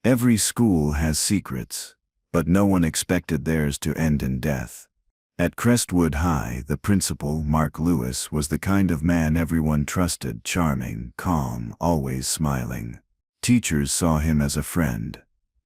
Every school has secrets, but no one expected theirs to end in death. At Crestwood High, the principal, Mark Lewis, was the kind of man everyone trusted, charming, calm, always smiling. Teachers saw him as a friend.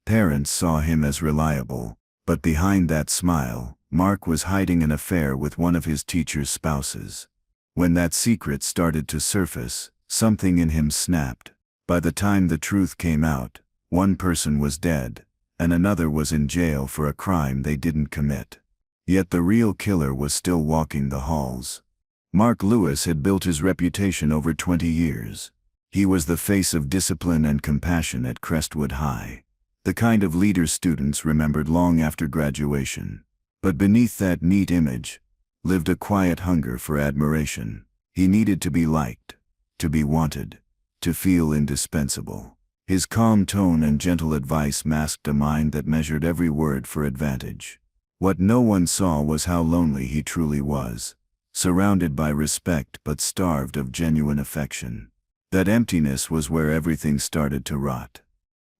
Parents saw him as reliable. But behind that smile, Mark was hiding an affair with one of his teacher's spouses. When that secret started to surface, something in him snapped. By the time the truth came out, one person was dead, and another was in jail for a crime they didn't commit. Yet the real killer was still walking the halls. Mark Lewis had built his reputation over 20 years. He was the face of discipline and compassion at Crestwood High, the kind of leader students remembered long after graduation. But beneath that neat image lived a quiet hunger for admiration. He needed to be liked, to be wanted, to feel indispensable. His calm tone and gentle advice masked a mind that measured every word for advantage. What no one saw was how lonely he truly was, surrounded by respect but starved of genuine affection. That emptiness was where everything started to rot.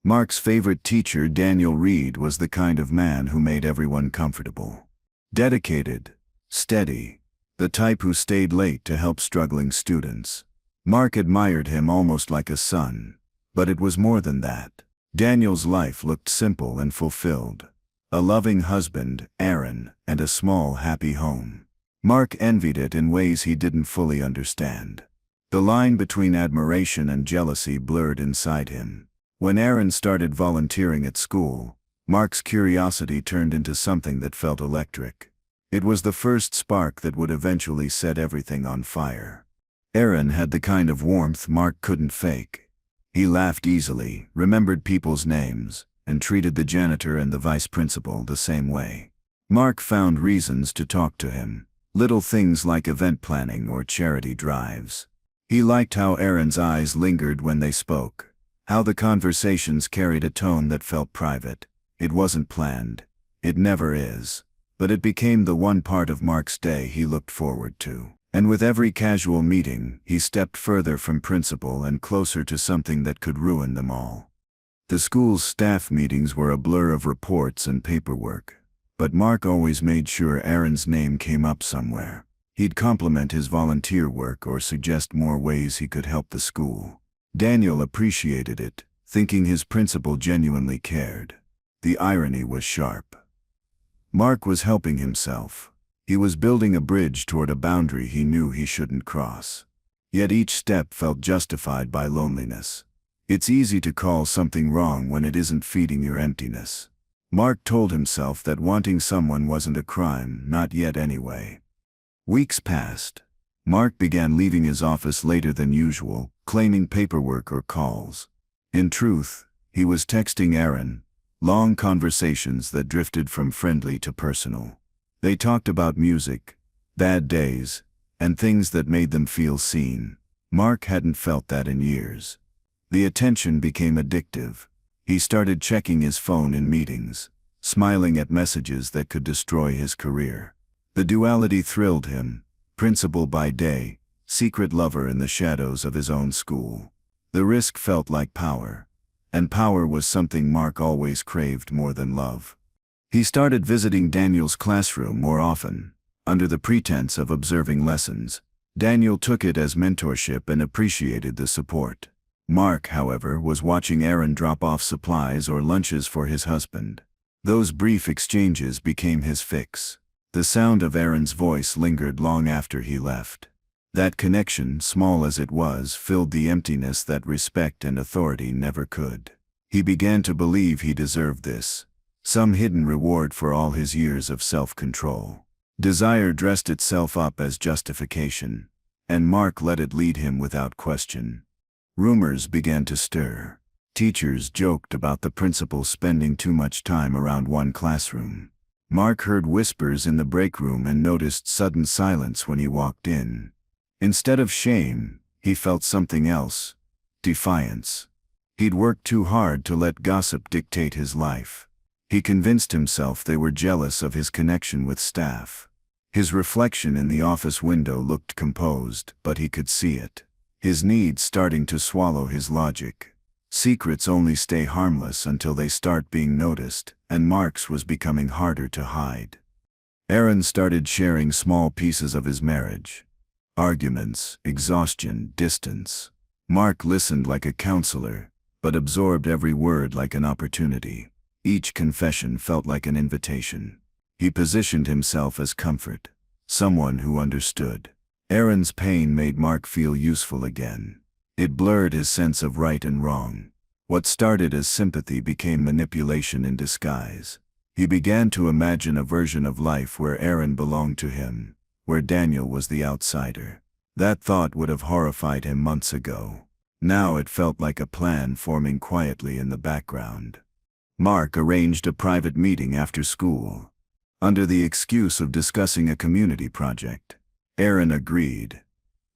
Mark's favorite teacher, Daniel Reed, was the kind of man who made everyone comfortable. Dedicated, steady, the type who stayed late to help struggling students. Mark admired him almost like a son, but it was more than that. Daniel's life looked simple and fulfilled. A loving husband, Aaron, and a small, happy home. Mark envied it in ways he didn't fully understand. The line between admiration and jealousy blurred inside him. When Aaron started volunteering at school, Mark's curiosity turned into something that felt electric. It was the first spark that would eventually set everything on fire. Aaron had the kind of warmth Mark couldn't fake. He laughed easily, remembered people's names, and treated the janitor and the vice principal the same way. Mark found reasons to talk to him, little things like event planning or charity drives. He liked how Aaron's eyes lingered when they spoke, how the conversations carried a tone that felt private. It wasn't planned. It never is. But it became the one part of Mark's day he looked forward to. And with every casual meeting, he stepped further from principle and closer to something that could ruin them all. The school's staff meetings were a blur of reports and paperwork, but Mark always made sure Aaron's name came up somewhere. He'd compliment his volunteer work or suggest more ways he could help the school. Daniel appreciated it, thinking his principal genuinely cared. The irony was sharp. Mark was helping himself. He was building a bridge toward a boundary he knew he shouldn't cross. Yet each step felt justified by loneliness. It's easy to call something wrong when it isn't feeding your emptiness. Mark told himself that wanting someone wasn't a crime, not yet anyway. Weeks passed. Mark began leaving his office later than usual, claiming paperwork or calls. In truth, he was texting Aaron, long conversations that drifted from friendly to personal. They talked about music, bad days, and things that made them feel seen. Mark hadn't felt that in years. The attention became addictive. He started checking his phone in meetings, smiling at messages that could destroy his career. The duality thrilled him, principal by day, secret lover in the shadows of his own school. The risk felt like power, and power was something Mark always craved more than love. He started visiting Daniel's classroom more often, under the pretense of observing lessons. Daniel took it as mentorship and appreciated the support. Mark, however, was watching Aaron drop off supplies or lunches for his husband. Those brief exchanges became his fix. The sound of Aaron's voice lingered long after he left. That connection, small as it was, filled the emptiness that respect and authority never could. He began to believe he deserved this, some hidden reward for all his years of self-control. Desire dressed itself up as justification, and Mark let it lead him without question. Rumors began to stir. Teachers joked about the principal spending too much time around one classroom. Mark heard whispers in the break room and noticed sudden silence when he walked in. Instead of shame, he felt something else: defiance. He'd worked too hard to let gossip dictate his life. He convinced himself they were jealous of his connection with staff. His reflection in the office window looked composed, but he could see it. His needs starting to swallow his logic. Secrets only stay harmless until they start being noticed, and Mark's was becoming harder to hide. Aaron started sharing small pieces of his marriage. Arguments, exhaustion, distance. Mark listened like a counselor, but absorbed every word like an opportunity. Each confession felt like an invitation. He positioned himself as comfort, someone who understood. Aaron's pain made Mark feel useful again. It blurred his sense of right and wrong. What started as sympathy became manipulation in disguise. He began to imagine a version of life where Aaron belonged to him, where Daniel was the outsider. That thought would have horrified him months ago. Now it felt like a plan forming quietly in the background. Mark arranged a private meeting after school. Under the excuse of discussing a community project, Aaron agreed.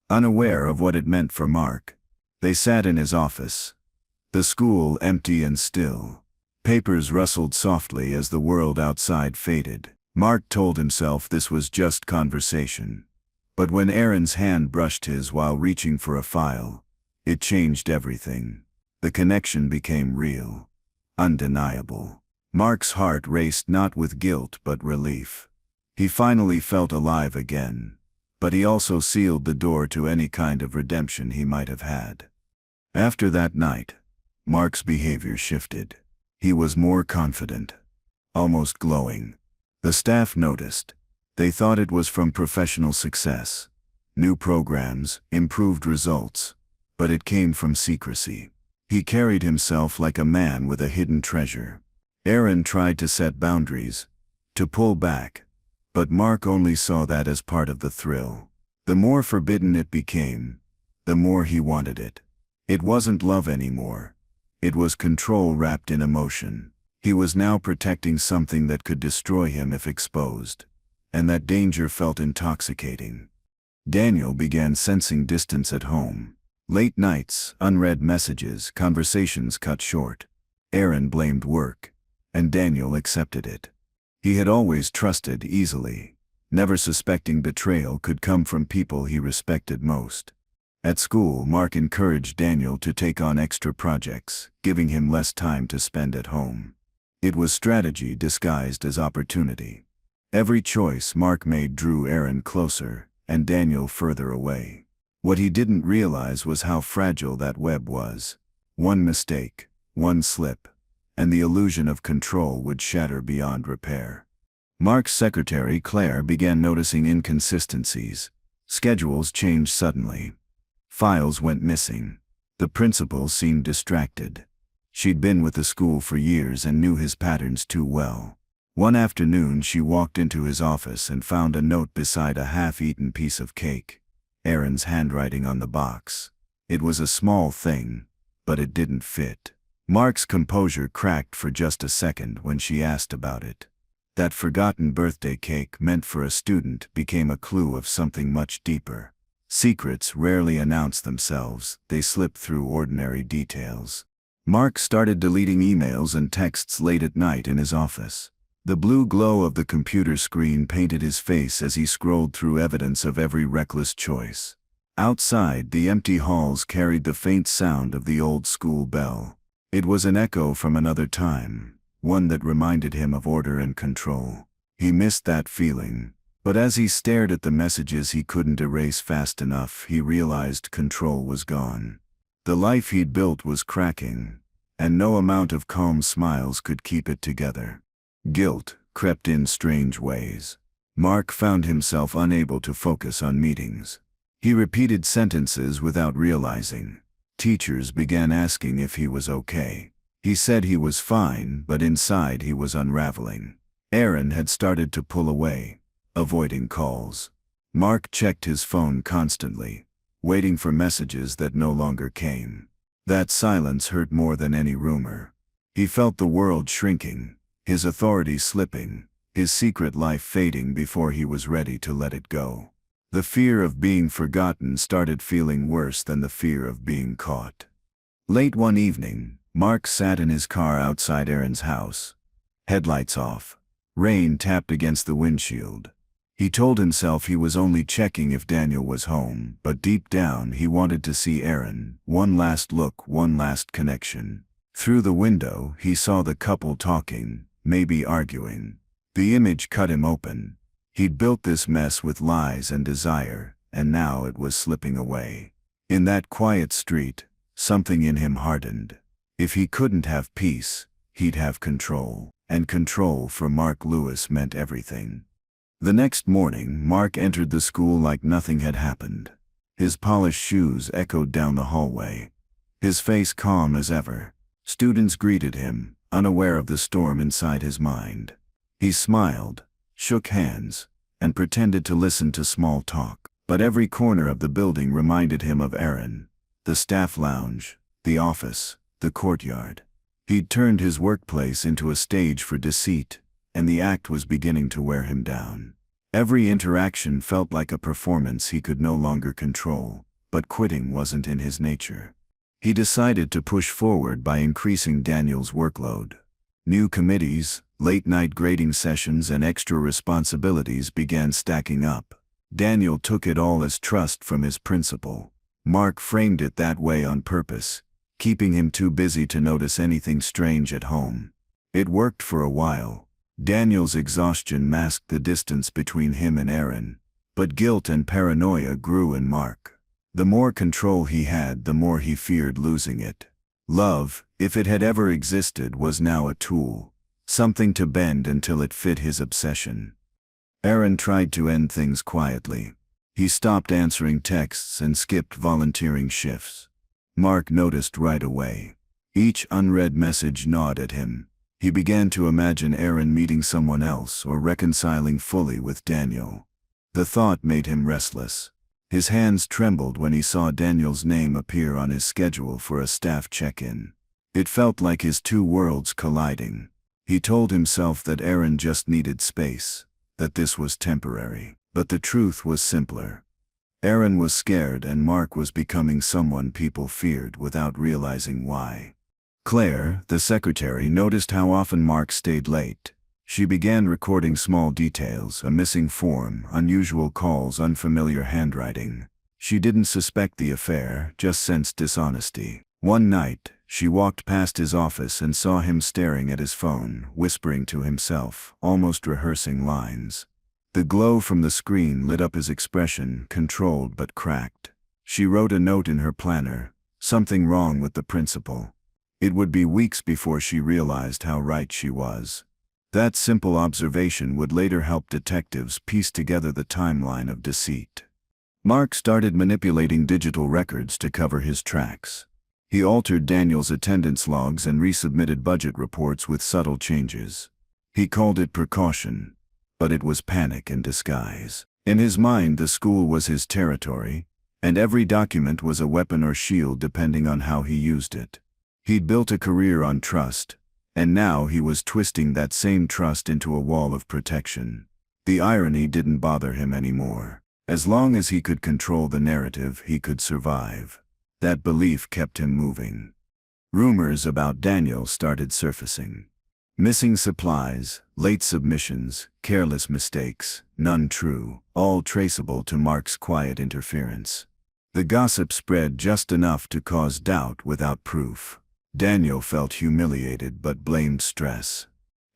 Unaware of what it meant for Mark, they sat in his office. The school empty and still. Papers rustled softly as the world outside faded. Mark told himself this was just conversation. But when Aaron's hand brushed his while reaching for a file, it changed everything. The connection became real, undeniable. Mark's heart raced not with guilt but relief. He finally felt alive again, but he also sealed the door to any kind of redemption he might have had. After that night, Mark's behavior shifted. He was more confident, almost glowing. The staff noticed. They thought it was from professional success, new programs, improved results, but it came from secrecy. He carried himself like a man with a hidden treasure. Aaron tried to set boundaries, to pull back, but Mark only saw that as part of the thrill. The more forbidden it became, the more he wanted it. It wasn't love anymore. It was control wrapped in emotion. He was now protecting something that could destroy him if exposed, and that danger felt intoxicating. Daniel began sensing distance at home. Late nights, unread messages, conversations cut short. Aaron blamed work, and Daniel accepted it. He had always trusted easily, never suspecting betrayal could come from people he respected most. At school, Mark encouraged Daniel to take on extra projects, giving him less time to spend at home. It was strategy disguised as opportunity. Every choice Mark made drew Aaron closer, and Daniel further away. What he didn't realize was how fragile that web was. One mistake, one slip, and the illusion of control would shatter beyond repair. Mark's secretary, Claire, began noticing inconsistencies. Schedules changed suddenly. Files went missing. The principal seemed distracted. She'd been with the school for years and knew his patterns too well. One afternoon she walked into his office and found a note beside a half-eaten piece of cake. Aaron's handwriting on the box. It was a small thing, but it didn't fit. Mark's composure cracked for just a second when she asked about it. That forgotten birthday cake meant for a student became a clue of something much deeper. Secrets rarely announce themselves, they slip through ordinary details. Mark started deleting emails and texts late at night in his office. The blue glow of the computer screen painted his face as he scrolled through evidence of every reckless choice. Outside, the empty halls carried the faint sound of the old school bell. It was an echo from another time, one that reminded him of order and control. He missed that feeling. But as he stared at the messages he couldn't erase fast enough, he realized control was gone. The life he'd built was cracking, and no amount of calm smiles could keep it together. Guilt crept in strange ways. Mark found himself unable to focus on meetings. He repeated sentences without realizing. Teachers began asking if he was okay. He said he was fine, but inside he was unraveling. Aaron had started to pull away, avoiding calls. Mark checked his phone constantly, waiting for messages that no longer came. That silence hurt more than any rumor. He felt the world shrinking, his authority slipping, his secret life fading before he was ready to let it go. The fear of being forgotten started feeling worse than the fear of being caught. Late one evening, Mark sat in his car outside Aaron's house. Headlights off. Rain tapped against the windshield. He told himself he was only checking if Daniel was home, but deep down he wanted to see Erin. One last look, one last connection. Through the window, he saw the couple talking, maybe arguing. The image cut him open. He'd built this mess with lies and desire, and now it was slipping away. In that quiet street, something in him hardened. If he couldn't have peace, he'd have control, and control for Mark Lewis meant everything. The next morning, Mark entered the school like nothing had happened. His polished shoes echoed down the hallway. His face calm as ever. Students greeted him, unaware of the storm inside his mind. He smiled, shook hands, and pretended to listen to small talk. But every corner of the building reminded him of Erin. The staff lounge, the office, the courtyard. He'd turned his workplace into a stage for deceit, and the act was beginning to wear him down. Every interaction felt like a performance he could no longer control, but quitting wasn't in his nature. He decided to push forward by increasing Daniel's workload. New committees, late-night grading sessions, and extra responsibilities began stacking up. Daniel took it all as trust from his principal. Mark framed it that way on purpose, keeping him too busy to notice anything strange at home. It worked for a while. Daniel's exhaustion masked the distance between him and Erin, but guilt and paranoia grew in Mark. The more control he had, the more he feared losing it. Love, if it had ever existed, was now a tool, something to bend until it fit his obsession. Erin tried to end things quietly. He stopped answering texts and skipped volunteering shifts. Mark noticed right away. Each unread message gnawed at him. He began to imagine Erin meeting someone else or reconciling fully with Daniel. The thought made him restless. His hands trembled when he saw Daniel's name appear on his schedule for a staff check-in. It felt like his two worlds colliding. He told himself that Erin just needed space, that this was temporary. But the truth was simpler. Erin was scared and Mark was becoming someone people feared without realizing why. Claire, the secretary, noticed how often Mark stayed late. She began recording small details, a missing form, unusual calls, unfamiliar handwriting. She didn't suspect the affair, just sensed dishonesty. One night, she walked past his office and saw him staring at his phone, whispering to himself, almost rehearsing lines. The glow from the screen lit up his expression, controlled but cracked. She wrote a note in her planner, something wrong with the principal. It would be weeks before she realized how right she was. That simple observation would later help detectives piece together the timeline of deceit. Mark started manipulating digital records to cover his tracks. He altered Daniel's attendance logs and resubmitted budget reports with subtle changes. He called it precaution, but it was panic in disguise. In his mind, the school was his territory, and every document was a weapon or shield depending on how he used it. He'd built a career on trust, and now he was twisting that same trust into a wall of protection. The irony didn't bother him anymore. As long as he could control the narrative, he could survive. That belief kept him moving. Rumors about Daniel started surfacing. Missing supplies, late submissions, careless mistakes, none true, all traceable to Mark's quiet interference. The gossip spread just enough to cause doubt without proof. Daniel felt humiliated but blamed stress.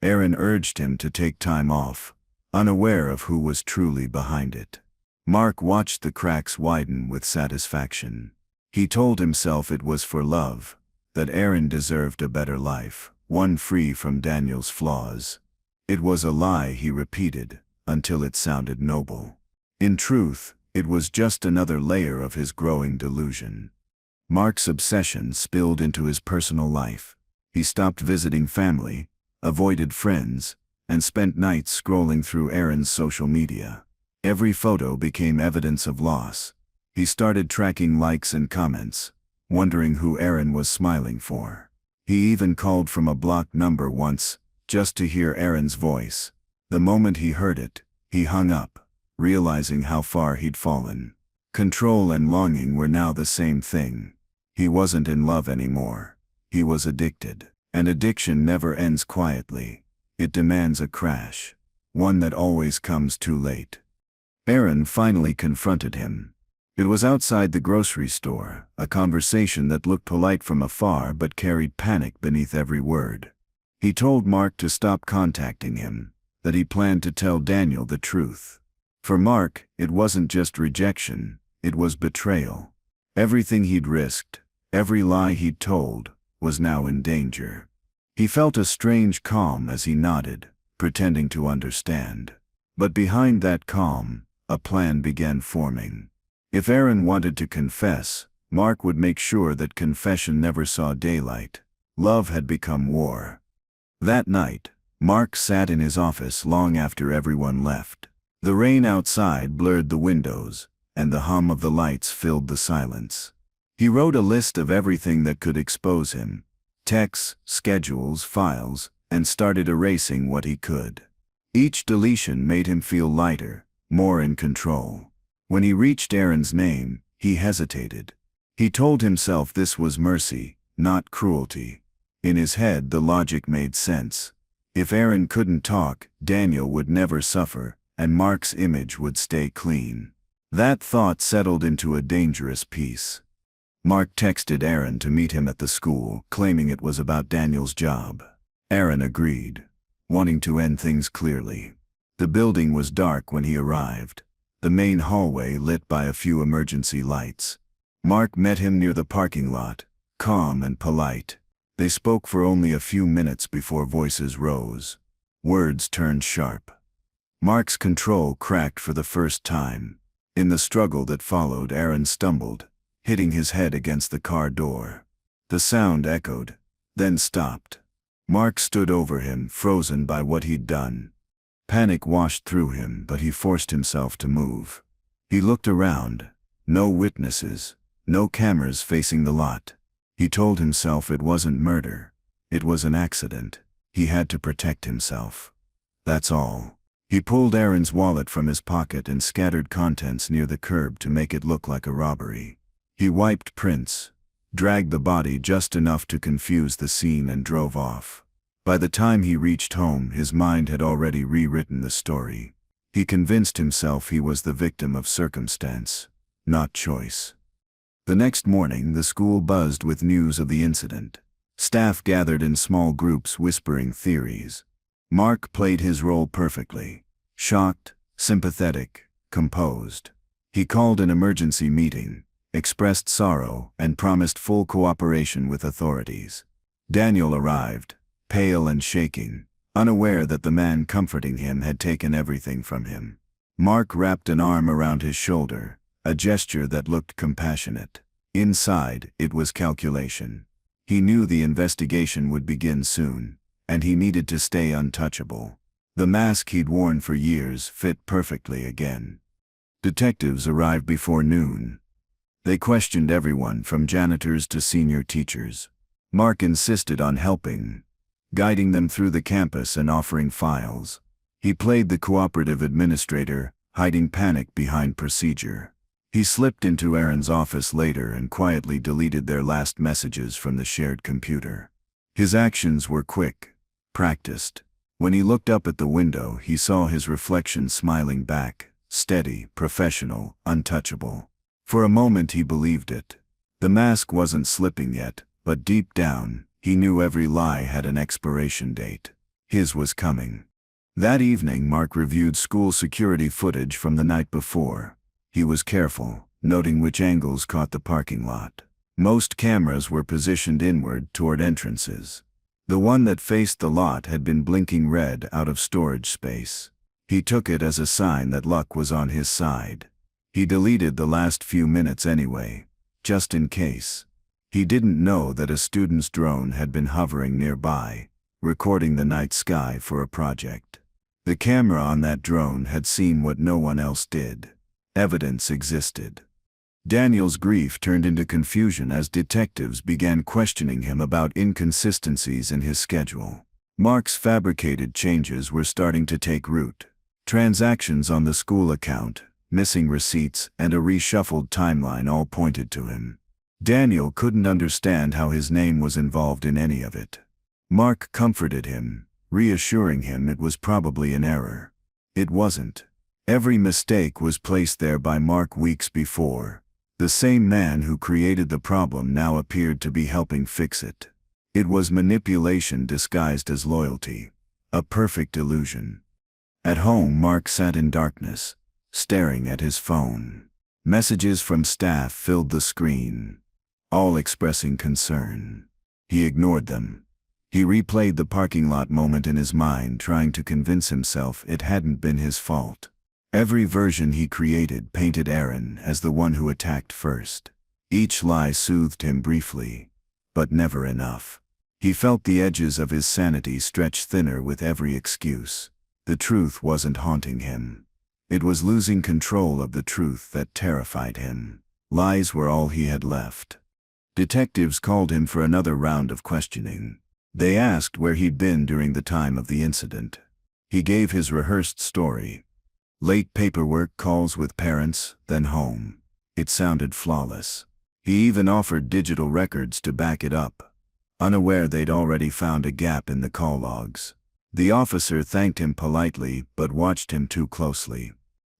Erin urged him to take time off, unaware of who was truly behind it. Mark watched the cracks widen with satisfaction. He told himself it was for love, that Erin deserved a better life, one free from Daniel's flaws. It was a lie he repeated, until it sounded noble. In truth, it was just another layer of his growing delusion. Mark's obsession spilled into his personal life. He stopped visiting family, avoided friends, and spent nights scrolling through Erin's social media. Every photo became evidence of loss. He started tracking likes and comments, wondering who Erin was smiling for. He even called from a blocked number once, just to hear Erin's voice. The moment he heard it, he hung up, realizing how far he'd fallen. Control and longing were now the same thing. He wasn't in love anymore. He was addicted. And addiction never ends quietly. It demands a crash, one that always comes too late. Aaron finally confronted him. It was outside the grocery store, a conversation that looked polite from afar but carried panic beneath every word. He told Mark to stop contacting him, that he planned to tell Daniel the truth. For Mark, it wasn't just rejection, it was betrayal. Everything he'd risked, every lie he'd told, was now in danger. He felt a strange calm as he nodded, pretending to understand. But behind that calm, a plan began forming. If Aaron wanted to confess, Mark would make sure that confession never saw daylight. Love had become war. That night, Mark sat in his office long after everyone left. The rain outside blurred the windows, and the hum of the lights filled the silence. He wrote a list of everything that could expose him: texts, schedules, files, and started erasing what he could. Each deletion made him feel lighter, more in control. When he reached Aaron's name, he hesitated. He told himself this was mercy, not cruelty. In his head, the logic made sense. If Aaron couldn't talk, Daniel would never suffer, and Mark's image would stay clean. That thought settled into a dangerous peace. Mark texted Aaron to meet him at the school, claiming it was about Daniel's job. Aaron agreed, wanting to end things clearly. The building was dark when he arrived, the main hallway lit by a few emergency lights. Mark met him near the parking lot, calm and polite. They spoke for only a few minutes before voices rose. Words turned sharp. Mark's control cracked for the first time. In the struggle that followed, Aaron stumbled, hitting his head against the car door. The sound echoed, then stopped. Mark stood over him, frozen by what he'd done. Panic washed through him, but he forced himself to move. He looked around. No witnesses, no cameras facing the lot. He told himself it wasn't murder. It was an accident. He had to protect himself. That's all. He pulled Aaron's wallet from his pocket and scattered contents near the curb to make it look like a robbery. He wiped prints, dragged the body just enough to confuse the scene, and drove off. By the time he reached home, his mind had already rewritten the story. He convinced himself he was the victim of circumstance, not choice. The next morning, the school buzzed with news of the incident. Staff gathered in small groups whispering theories. Mark played his role perfectly. Shocked, sympathetic, composed. He called an emergency meeting, expressed sorrow, and promised full cooperation with authorities. Daniel arrived, pale and shaking, unaware that the man comforting him had taken everything from him. Mark wrapped an arm around his shoulder, a gesture that looked compassionate. Inside, it was calculation. He knew the investigation would begin soon, and he needed to stay untouchable. The mask he'd worn for years fit perfectly again. Detectives arrived before noon. They questioned everyone from janitors to senior teachers. Mark insisted on helping, guiding them through the campus and offering files. He played the cooperative administrator, hiding panic behind procedure. He slipped into Aaron's office later and quietly deleted their last messages from the shared computer. His actions were quick, practiced. When he looked up at the window, he saw his reflection smiling back, steady, professional, untouchable. For a moment he believed it. The mask wasn't slipping yet, but deep down, he knew every lie had an expiration date. His was coming. That evening, Mark reviewed school security footage from the night before. He was careful, noting which angles caught the parking lot. Most cameras were positioned inward toward entrances. The one that faced the lot had been blinking red out of storage space. He took it as a sign that luck was on his side. He deleted the last few minutes anyway, just in case. He didn't know that a student's drone had been hovering nearby, recording the night sky for a project. The camera on that drone had seen what no one else did. Evidence existed. Daniel's grief turned into confusion as detectives began questioning him about inconsistencies in his schedule. Mark's fabricated changes were starting to take root. Transactions on the school account, missing receipts, and a reshuffled timeline all pointed to him. Daniel couldn't understand how his name was involved in any of it. Mark comforted him, reassuring him it was probably an error. It wasn't. Every mistake was placed there by Mark weeks before. The same man who created the problem now appeared to be helping fix it. It was manipulation disguised as loyalty. A perfect illusion. At home, Mark sat in darkness, staring at his phone. Messages from staff filled the screen, all expressing concern. He ignored them. He replayed the parking lot moment in his mind, trying to convince himself it hadn't been his fault. Every version he created painted Aaron as the one who attacked first. Each lie soothed him briefly, but never enough. He felt the edges of his sanity stretch thinner with every excuse. The truth wasn't haunting him. It was losing control of the truth that terrified him. Lies were all he had left. Detectives called him for another round of questioning. They asked where he'd been during the time of the incident. He gave his rehearsed story. Late paperwork, calls with parents, then home. It sounded flawless. He even offered digital records to back it up, unaware they'd already found a gap in the call logs. The officer thanked him politely but watched him too closely.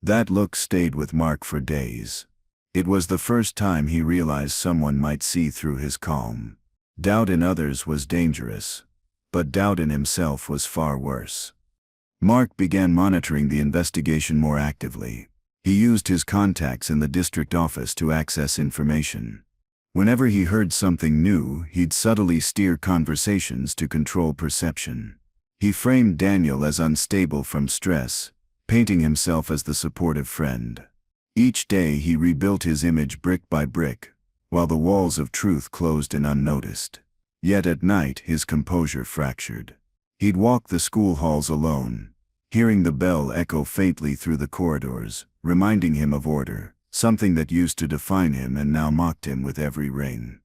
That look stayed with Mark for days. It was the first time he realized someone might see through his calm. Doubt in others was dangerous, but doubt in himself was far worse. Mark began monitoring the investigation more actively. He used his contacts in the district office to access information. Whenever he heard something new, he'd subtly steer conversations to control perception. He framed Daniel as unstable from stress, painting himself as the supportive friend. Each day he rebuilt his image brick by brick, while the walls of truth closed in unnoticed. Yet at night his composure fractured. He'd walk the school halls alone, hearing the bell echo faintly through the corridors, reminding him of order, something that used to define him and now mocked him with every ring.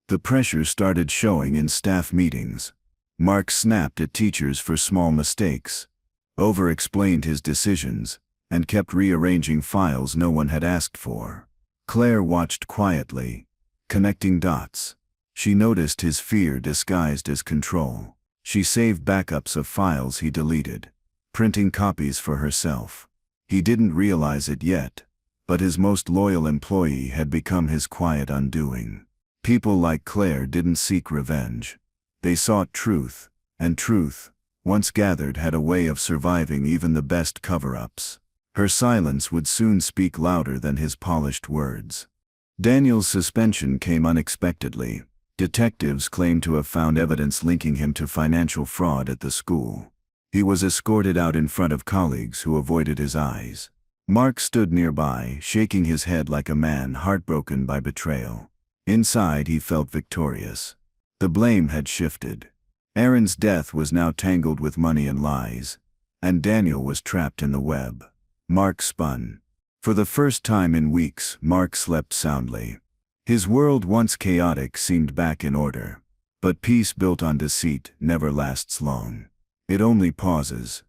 The pressure started showing in staff meetings. Mark snapped at teachers for small mistakes, over-explained his decisions, and kept rearranging files no one had asked for. Claire watched quietly, connecting dots. She noticed his fear disguised as control. She saved backups of files he deleted, printing copies for herself. He didn't realize it yet, but his most loyal employee had become his quiet undoing. People like Claire didn't seek revenge. They sought truth, and truth, once gathered, had a way of surviving even the best cover-ups. Her silence would soon speak louder than his polished words. Daniel's suspension came unexpectedly. Detectives claimed to have found evidence linking him to financial fraud at the school. He was escorted out in front of colleagues who avoided his eyes. Mark stood nearby, shaking his head like a man heartbroken by betrayal. Inside he felt victorious. The blame had shifted. Aaron's death was now tangled with money and lies, and Daniel was trapped in the web. Mark spun. For the first time in weeks, Mark slept soundly. His world, once chaotic, seemed back in order. But peace built on deceit never lasts long. It only pauses.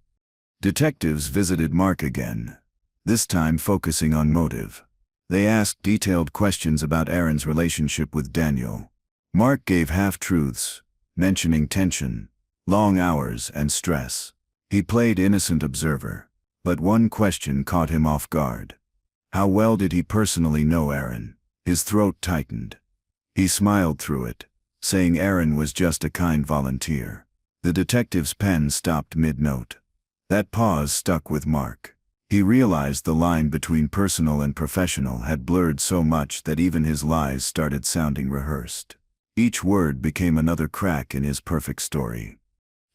Detectives visited Mark again, this time focusing on motive. They asked detailed questions about Aaron's relationship with Daniel. Mark gave half-truths, mentioning tension, long hours, and stress. He played innocent observer, but one question caught him off guard. How well did he personally know Aaron? His throat tightened. He smiled through it, saying Aaron was just a kind volunteer. The detective's pen stopped mid-note. That pause stuck with Mark. He realized the line between personal and professional had blurred so much that even his lies started sounding rehearsed. Each word became another crack in his perfect story.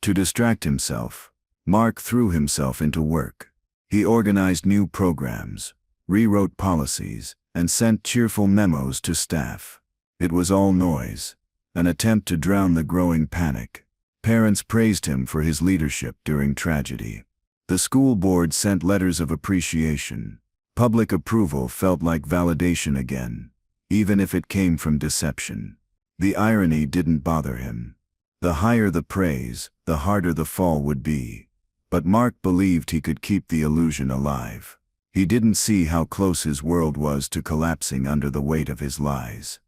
To distract himself, Mark threw himself into work. He organized new programs, rewrote policies, and sent cheerful memos to staff. It was all noise, an attempt to drown the growing panic. Parents praised him for his leadership during tragedy. The school board sent letters of appreciation. Public approval felt like validation again, even if it came from deception. The irony didn't bother him. The higher the praise, the harder the fall would be. But Mark believed he could keep the illusion alive. He didn't see how close his world was to collapsing under the weight of his lies.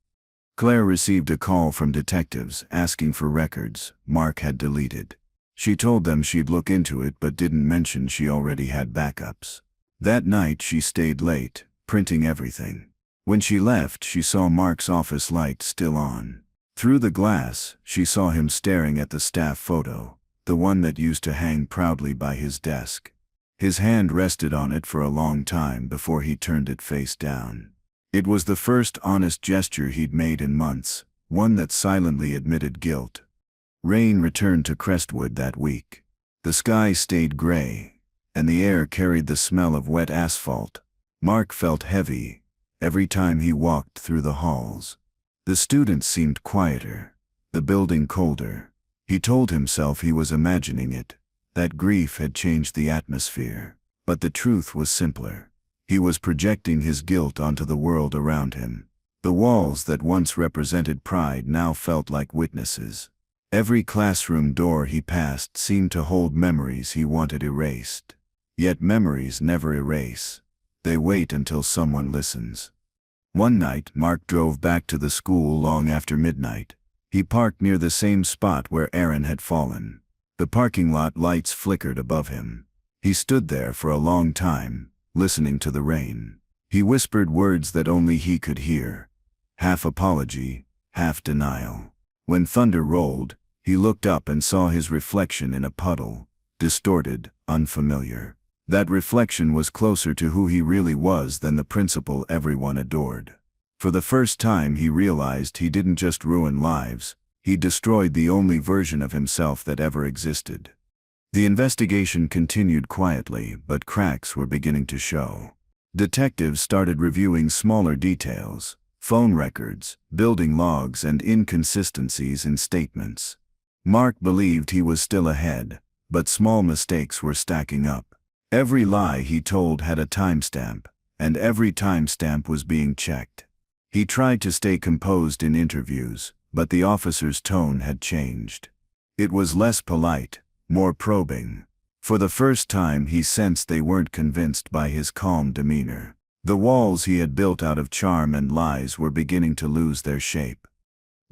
Claire received a call from detectives asking for records Mark had deleted. She told them she'd look into it but didn't mention she already had backups. That night she stayed late, printing everything. When she left, she saw Mark's office light still on. Through the glass, she saw him staring at the staff photo, the one that used to hang proudly by his desk. His hand rested on it for a long time before he turned it face down. It was the first honest gesture he'd made in months, one that silently admitted guilt. Rain returned to Crestwood that week. The sky stayed gray, and the air carried the smell of wet asphalt. Mark felt heavy every time he walked through the halls. The students seemed quieter, the building colder. He told himself he was imagining it, that grief had changed the atmosphere. But the truth was simpler. He was projecting his guilt onto the world around him. The walls that once represented pride now felt like witnesses. Every classroom door he passed seemed to hold memories he wanted erased. Yet memories never erase. They wait until someone listens. One night, Mark drove back to the school long after midnight. He parked near the same spot where Aaron had fallen. The parking lot lights flickered above him. He stood there for a long time, listening to the rain. He whispered words that only he could hear, half apology, half denial. When thunder rolled, he looked up and saw his reflection in a puddle, distorted, unfamiliar. That reflection was closer to who he really was than the principal everyone adored. For the first time he realized he didn't just ruin lives, he destroyed the only version of himself that ever existed. The investigation continued quietly, but cracks were beginning to show. Detectives started reviewing smaller details, phone records, building logs, and inconsistencies in statements. Mark believed he was still ahead, but small mistakes were stacking up. Every lie he told had a timestamp, and every timestamp was being checked. He tried to stay composed in interviews, but the officer's tone had changed. It was less polite, more probing. For the first time he sensed they weren't convinced by his calm demeanor. The walls he had built out of charm and lies were beginning to lose their shape.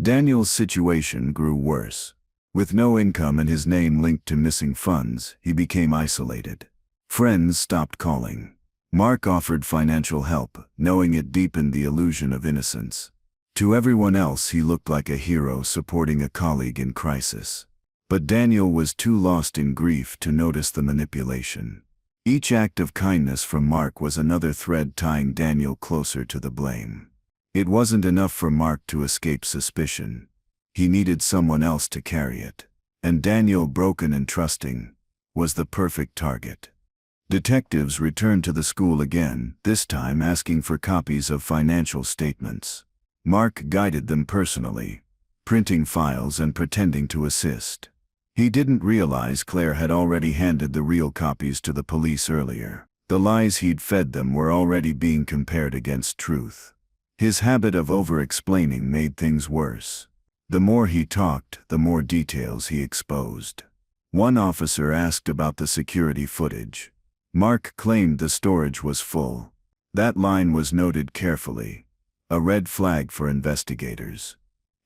Daniel's situation grew worse. With no income and his name linked to missing funds, he became isolated. Friends stopped calling. Mark offered financial help, knowing it deepened the illusion of innocence. To everyone else he looked like a hero supporting a colleague in crisis. But Daniel was too lost in grief to notice the manipulation. Each act of kindness from Mark was another thread tying Daniel closer to the blame. It wasn't enough for Mark to escape suspicion. He needed someone else to carry it. And Daniel, broken and trusting, was the perfect target. Detectives returned to the school again, this time asking for copies of financial statements. Mark guided them personally, printing files and pretending to assist. He didn't realize Claire had already handed the real copies to the police earlier. The lies he'd fed them were already being compared against truth. His habit of over-explaining made things worse. The more he talked, the more details he exposed. One officer asked about the security footage. Mark claimed the storage was full. That line was noted carefully, a red flag for investigators.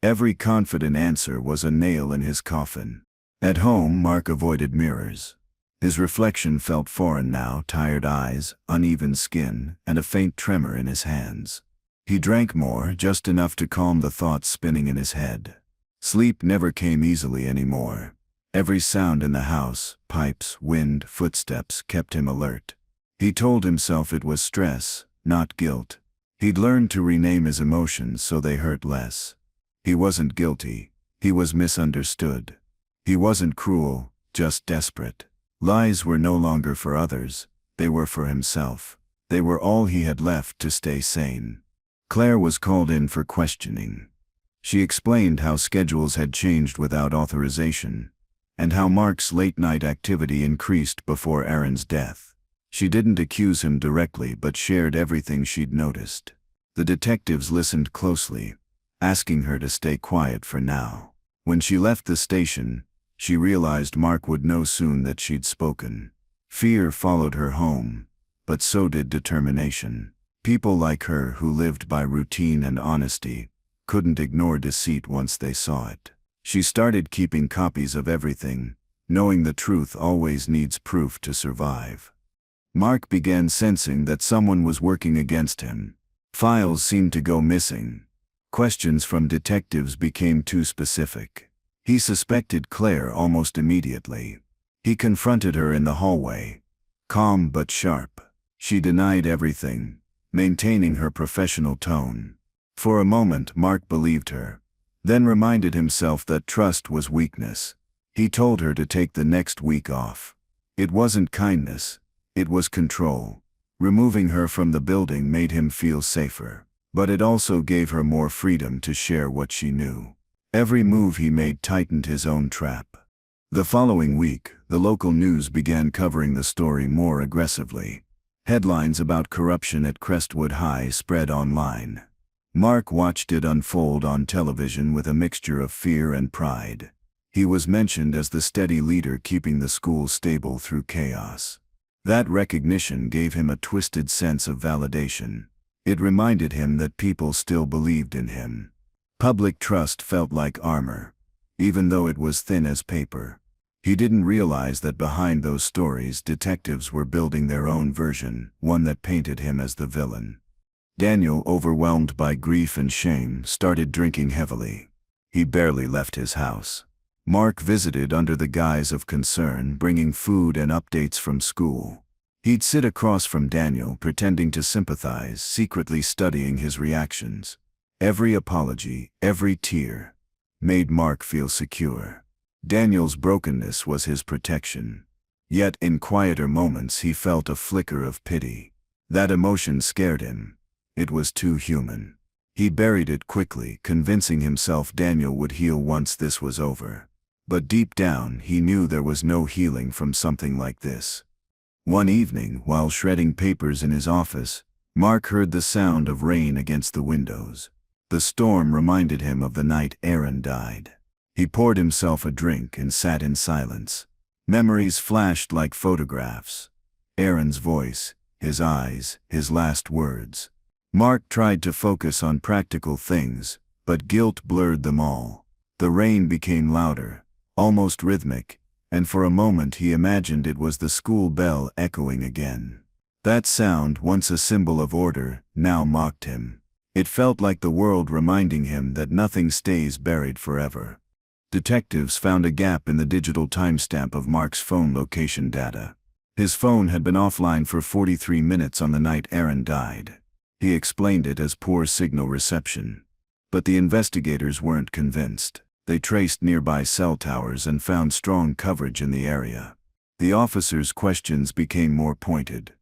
Every confident answer was a nail in his coffin. At home, Mark avoided mirrors. His reflection felt foreign now, tired eyes, uneven skin, and a faint tremor in his hands. He drank more, just enough to calm the thoughts spinning in his head. Sleep never came easily anymore. Every sound in the house, pipes, wind, footsteps, kept him alert. He told himself it was stress, not guilt. He'd learned to rename his emotions so they hurt less. He wasn't guilty. He was misunderstood. He wasn't cruel, just desperate. Lies were no longer for others. They were for himself. They were all he had left to stay sane. Claire was called in for questioning. She explained how schedules had changed without authorization, and how Mark's late-night activity increased before Aaron's death. She didn't accuse him directly but shared everything she'd noticed. The detectives listened closely, asking her to stay quiet for now. When she left the station, she realized Mark would know soon that she'd spoken. Fear followed her home, but so did determination. People like her who lived by routine and honesty couldn't ignore deceit once they saw it. She started keeping copies of everything, knowing the truth always needs proof to survive. Mark began sensing that someone was working against him. Files seemed to go missing. Questions from detectives became too specific. He suspected Claire almost immediately. He confronted her in the hallway. Calm but sharp, she denied everything, maintaining her professional tone. For a moment Mark believed her, then reminded himself that trust was weakness. He told her to take the next week off. It wasn't kindness, it was control. Removing her from the building made him feel safer, but it also gave her more freedom to share what she knew. Every move he made tightened his own trap. The following week, the local news began covering the story more aggressively. Headlines about corruption at Crestwood High spread online. Mark watched it unfold on television with a mixture of fear and pride. He was mentioned as the steady leader keeping the school stable through chaos. That recognition gave him a twisted sense of validation. It reminded him that people still believed in him. Public trust felt like armor, even though it was thin as paper. He didn't realize that behind those stories detectives were building their own version, one that painted him as the villain. Daniel, overwhelmed by grief and shame, started drinking heavily. He barely left his house. Mark visited under the guise of concern, bringing food and updates from school. He'd sit across from Daniel, pretending to sympathize, secretly studying his reactions. Every apology, every tear, made Mark feel secure. Daniel's brokenness was his protection. Yet in quieter moments he felt a flicker of pity. That emotion scared him. It was too human. He buried it quickly, convincing himself Daniel would heal once this was over. But deep down he knew there was no healing from something like this. One evening, while shredding papers in his office, Mark heard the sound of rain against the windows. The storm reminded him of the night Aaron died. He poured himself a drink and sat in silence. Memories flashed like photographs. Aaron's voice, his eyes, his last words. Mark tried to focus on practical things, but guilt blurred them all. The rain became louder, almost rhythmic, and for a moment he imagined it was the school bell echoing again. That sound, once a symbol of order, now mocked him. It felt like the world reminding him that nothing stays buried forever. Detectives found a gap in the digital timestamp of Mark's phone location data. His phone had been offline for 43 minutes on the night Aaron died. He explained it as poor signal reception. But the investigators weren't convinced. They traced nearby cell towers and found strong coverage in the area. The officers' questions became more pointed.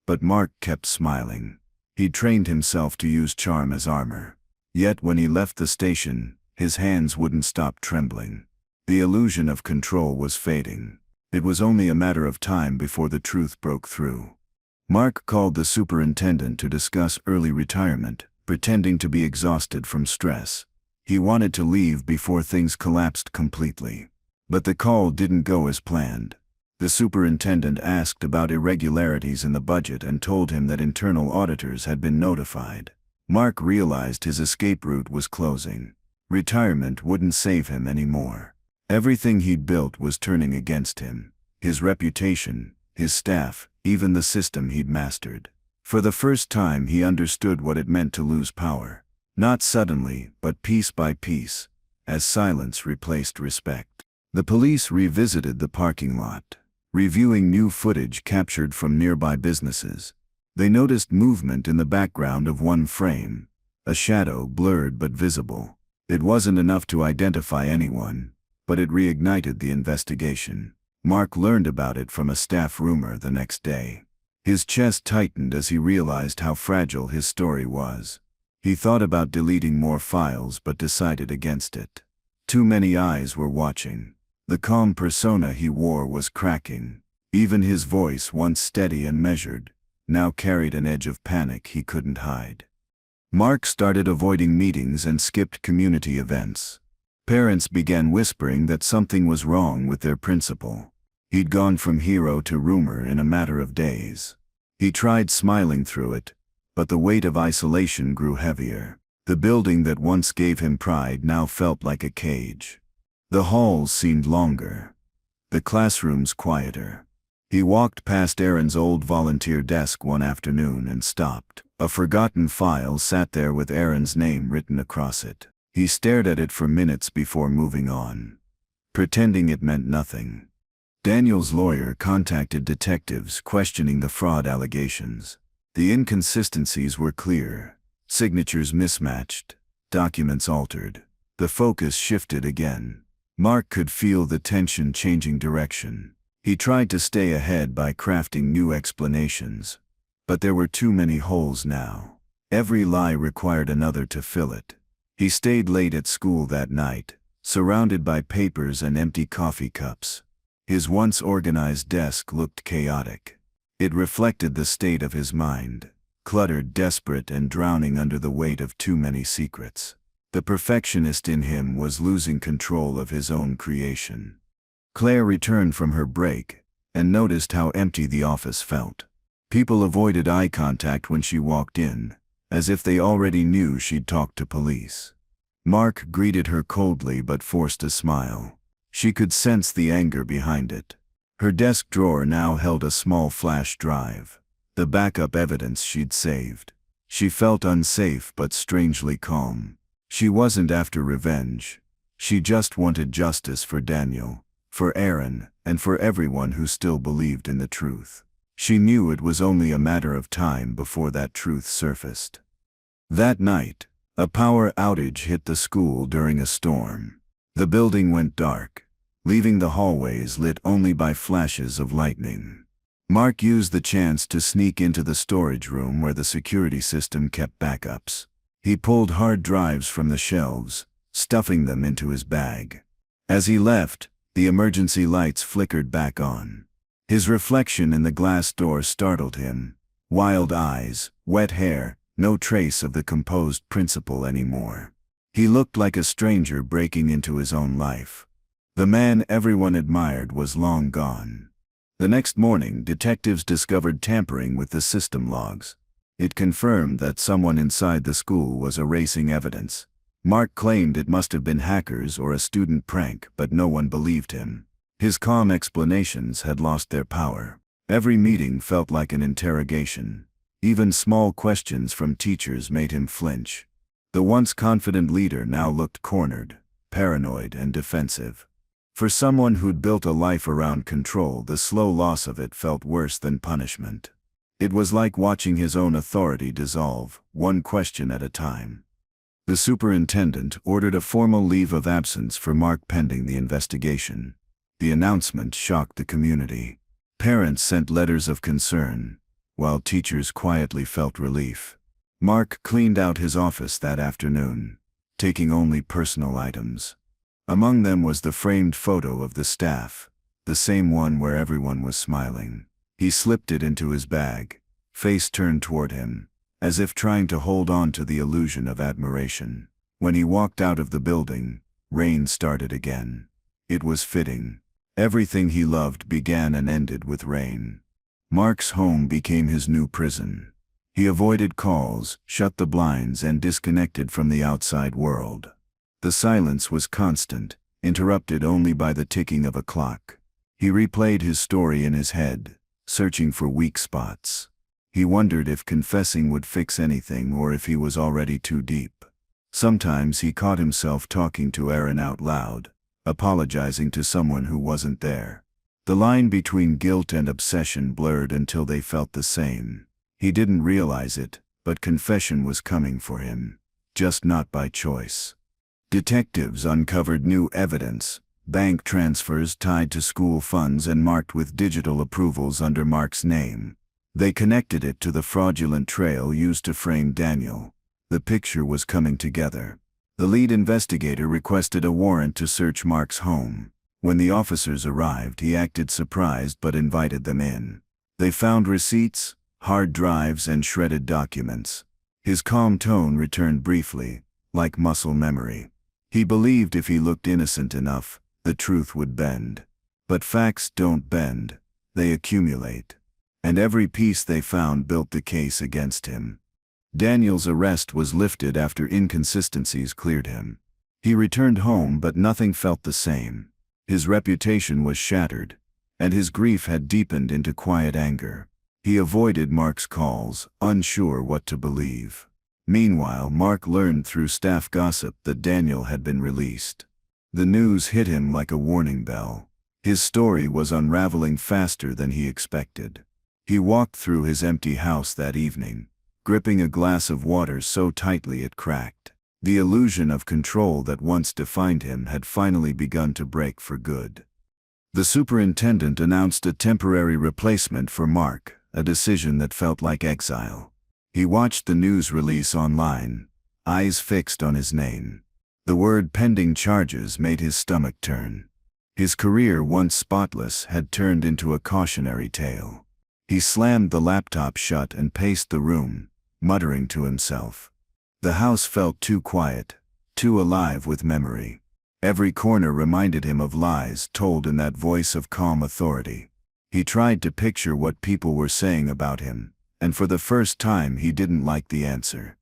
But Mark kept smiling. He'd trained himself to use charm as armor. Yet when he left the station, his hands wouldn't stop trembling. The illusion of control was fading. It was only a matter of time before the truth broke through. Mark called the superintendent to discuss early retirement, pretending to be exhausted from stress. He wanted to leave before things collapsed completely. But the call didn't go as planned. The superintendent asked about irregularities in the budget and told him that internal auditors had been notified. Mark realized his escape route was closing. Retirement wouldn't save him anymore. Everything he'd built was turning against him. His reputation, his staff, even the system he'd mastered. For the first time he understood what it meant to lose power. Not suddenly, but piece by piece, as silence replaced respect. The police revisited the parking lot, reviewing new footage captured from nearby businesses. They noticed movement in the background of one frame, a shadow blurred but visible. It wasn't enough to identify anyone, but it reignited the investigation. Mark learned about it from a staff rumor the next day. His chest tightened as he realized how fragile his story was. He thought about deleting more files but decided against it. Too many eyes were watching. The calm persona he wore was cracking. Even his voice, once steady and measured, now carried an edge of panic he couldn't hide. Mark started avoiding meetings and skipped community events. Parents began whispering that something was wrong with their principal. He'd gone from hero to rumor in a matter of days. He tried smiling through it, but the weight of isolation grew heavier. The building that once gave him pride now felt like a cage. The halls seemed longer, the classrooms quieter. He walked past Aaron's old volunteer desk one afternoon and stopped. A forgotten file sat there with Aaron's name written across it. He stared at it for minutes before moving on, pretending it meant nothing. Daniel's lawyer contacted detectives questioning the fraud allegations. The inconsistencies were clear. Signatures mismatched, documents altered. The focus shifted again. Mark could feel the tension changing direction. He tried to stay ahead by crafting new explanations. But there were too many holes now. Every lie required another to fill it. He stayed late at school that night, surrounded by papers and empty coffee cups. His once organized desk looked chaotic. It reflected the state of his mind, cluttered, desperate, and drowning under the weight of too many secrets. The perfectionist in him was losing control of his own creation. Claire returned from her break and noticed how empty the office felt. People avoided eye contact when she walked in, as if they already knew she'd talk to police. Mark greeted her coldly but forced a smile. She could sense the anger behind it. Her desk drawer now held a small flash drive, the backup evidence she'd saved. She felt unsafe but strangely calm. She wasn't after revenge. She just wanted justice for Daniel, for Aaron, and for everyone who still believed in the truth. She knew it was only a matter of time before that truth surfaced. That night, a power outage hit the school during a storm. The building went dark, leaving the hallways lit only by flashes of lightning. Mark used the chance to sneak into the storage room where the security system kept backups. He pulled hard drives from the shelves, stuffing them into his bag. As he left, the emergency lights flickered back on. His reflection in the glass door startled him. Wild eyes, wet hair, no trace of the composed principal anymore. He looked like a stranger breaking into his own life. The man everyone admired was long gone. The next morning, detectives discovered tampering with the system logs. It confirmed that someone inside the school was erasing evidence. Mark claimed it must have been hackers or a student prank, but no one believed him. His calm explanations had lost their power. Every meeting felt like an interrogation. Even small questions from teachers made him flinch. The once confident leader now looked cornered, paranoid, and defensive. For someone who'd built a life around control, the slow loss of it felt worse than punishment. It was like watching his own authority dissolve, one question at a time. The superintendent ordered a formal leave of absence for Mark pending the investigation. The announcement shocked the community. Parents sent letters of concern, while teachers quietly felt relief. Mark cleaned out his office that afternoon, taking only personal items. Among them was the framed photo of the staff, the same one where everyone was smiling. He slipped it into his bag, face turned toward him, as if trying to hold on to the illusion of admiration. When he walked out of the building, rain started again. It was fitting. Everything he loved began and ended with rain. Mark's home became his new prison. He avoided calls, shut the blinds, and disconnected from the outside world. The silence was constant, interrupted only by the ticking of a clock. He replayed his story in his head, searching for weak spots. He wondered if confessing would fix anything or if he was already too deep. Sometimes he caught himself talking to Aaron out loud, apologizing to someone who wasn't there. The line between guilt and obsession blurred until they felt the same. He didn't realize it, but confession was coming for him, just not by choice. Detectives uncovered new evidence, bank transfers tied to school funds and marked with digital approvals under Mark's name. They connected it to the fraudulent trail used to frame Daniel. The picture was coming together. The lead investigator requested a warrant to search Mark's home. When the officers arrived, he acted surprised but invited them in. They found receipts, hard drives, and shredded documents. His calm tone returned briefly, like muscle memory. He believed if he looked innocent enough, the truth would bend. But facts don't bend, they accumulate. And every piece they found built the case against him. Daniel's arrest was lifted after inconsistencies cleared him. He returned home, but nothing felt the same. His reputation was shattered, and his grief had deepened into quiet anger. He avoided Mark's calls, unsure what to believe. Meanwhile, Mark learned through staff gossip that Daniel had been released. The news hit him like a warning bell. His story was unraveling faster than he expected. He walked through his empty house that evening, gripping a glass of water so tightly it cracked. The illusion of control that once defined him had finally begun to break for good. The superintendent announced a temporary replacement for Mark, a decision that felt like exile. He watched the news release online, eyes fixed on his name. The word pending charges made his stomach turn. His career, once spotless, had turned into a cautionary tale. He slammed the laptop shut and paced the room, muttering to himself. The house felt too quiet, too alive with memory. Every corner reminded him of lies told in that voice of calm authority. He tried to picture what people were saying about him, and for the first time he didn't like the answer.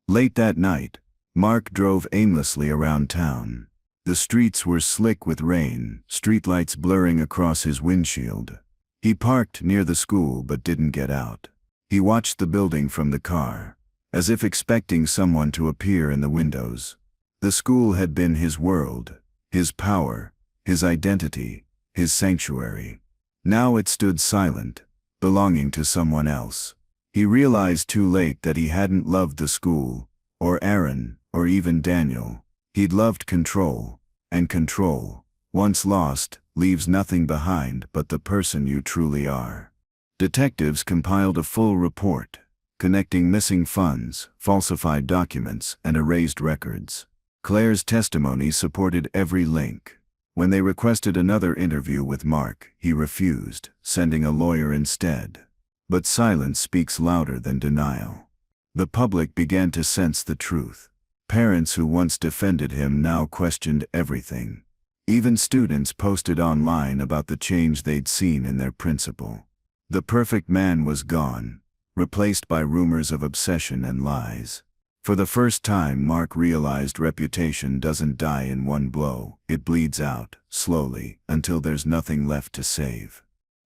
Late that night, Mark drove aimlessly around town. The streets were slick with rain, streetlights blurring across his windshield. He parked near the school but didn't get out. He watched the building from the car, as if expecting someone to appear in the windows. The school had been his world, his power, his identity, his sanctuary. Now it stood silent, belonging to someone else. He realized too late that he hadn't loved the school, or Aaron, or even Daniel. He'd loved control, and control, once lost, leaves nothing behind but the person you truly are. Detectives compiled a full report, connecting missing funds, falsified documents, and erased records. Claire's testimony supported every link. When they requested another interview with Mark, he refused, sending a lawyer instead. But silence speaks louder than denial. The public began to sense the truth. Parents who once defended him now questioned everything. Even students posted online about the change they'd seen in their principal. The perfect man was gone, replaced by rumors of obsession and lies. For the first time, Mark realized reputation doesn't die in one blow. It bleeds out, slowly, until there's nothing left to save.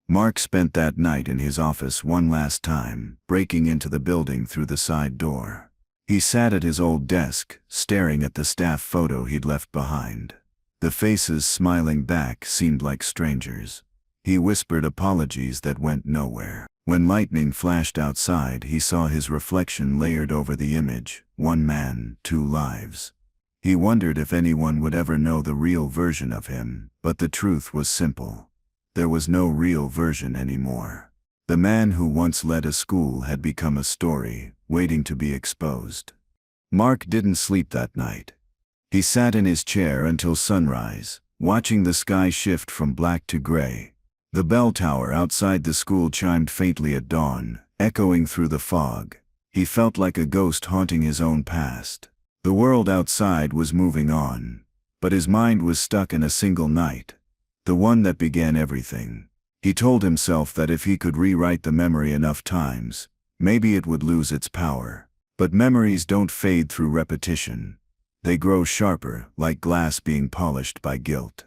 Mark spent that night in his office one last time, breaking into the building through the side door. He sat at his old desk, staring at the staff photo he'd left behind. The faces smiling back seemed like strangers. He whispered apologies that went nowhere. When lightning flashed outside, he saw his reflection layered over the image, one man, two lives. He wondered if anyone would ever know the real version of him, but the truth was simple. There was no real version anymore. The man who once led a school had become a story, waiting to be exposed. Mark didn't sleep that night. He sat in his chair until sunrise, watching the sky shift from black to gray. The bell tower outside the school chimed faintly at dawn, echoing through the fog. He felt like a ghost haunting his own past. The world outside was moving on, but his mind was stuck in a single night, the one that began everything. He told himself that if he could rewrite the memory enough times, maybe it would lose its power. But memories don't fade through repetition. They grow sharper, like glass being polished by guilt.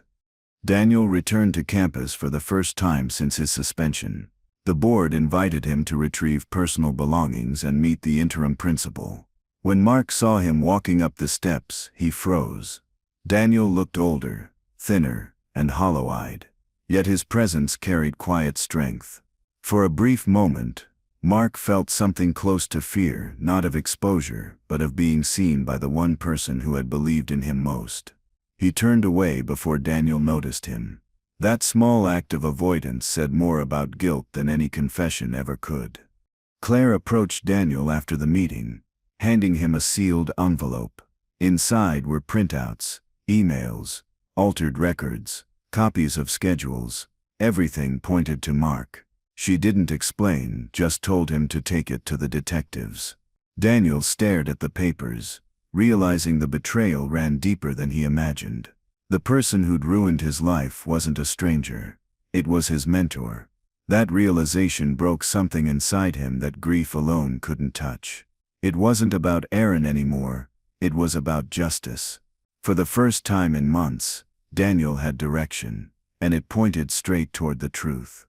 Daniel returned to campus for the first time since his suspension. The board invited him to retrieve personal belongings and meet the interim principal. When Mark saw him walking up the steps, he froze. Daniel looked older, thinner, and hollow-eyed. Yet his presence carried quiet strength. For a brief moment, Mark felt something close to fear, not of exposure, but of being seen by the one person who had believed in him most. He turned away before Daniel noticed him. That small act of avoidance said more about guilt than any confession ever could. Claire approached Daniel after the meeting, handing him a sealed envelope. Inside were printouts, emails, altered records, copies of schedules. Everything pointed to Mark. She didn't explain, just told him to take it to the detectives. Daniel stared at the papers, realizing the betrayal ran deeper than he imagined. The person who'd ruined his life wasn't a stranger. It was his mentor. That realization broke something inside him that grief alone couldn't touch. It wasn't about Aaron anymore. It was about justice. For the first time in months, Daniel had direction. and it pointed straight toward the truth.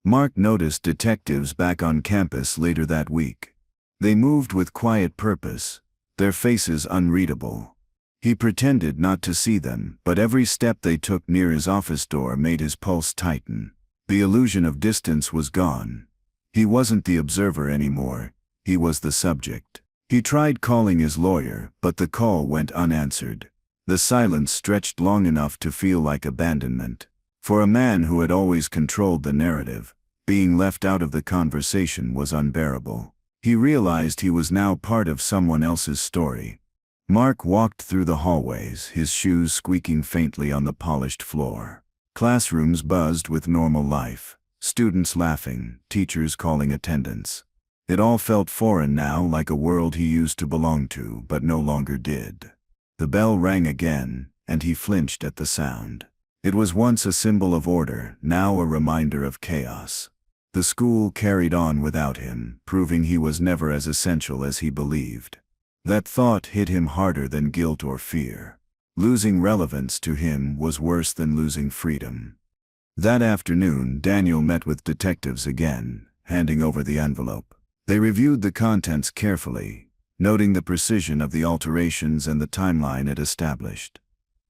Mark noticed detectives back on campus later that week. They moved with quiet purpose, their faces unreadable. He pretended not to see them, but every step they took near his office door made his pulse tighten. The illusion of distance was gone. He wasn't the observer anymore, he was the subject. He tried calling his lawyer, but the call went unanswered. The silence stretched long enough to feel like abandonment. For a man who had always controlled the narrative, being left out of the conversation was unbearable. He realized he was now part of someone else's story. Mark walked through the hallways, his shoes squeaking faintly on the polished floor. Classrooms buzzed with normal life, students laughing, teachers calling attendance. It all felt foreign now, like a world he used to belong to but no longer did. The bell rang again, and he flinched at the sound. It was once a symbol of order, now a reminder of chaos. The school carried on without him, proving he was never as essential as he believed. That thought hit him harder than guilt or fear. Losing relevance to him was worse than losing freedom. That afternoon, Daniel met with detectives again, handing over the envelope. They reviewed the contents carefully, noting the precision of the alterations and the timeline it established.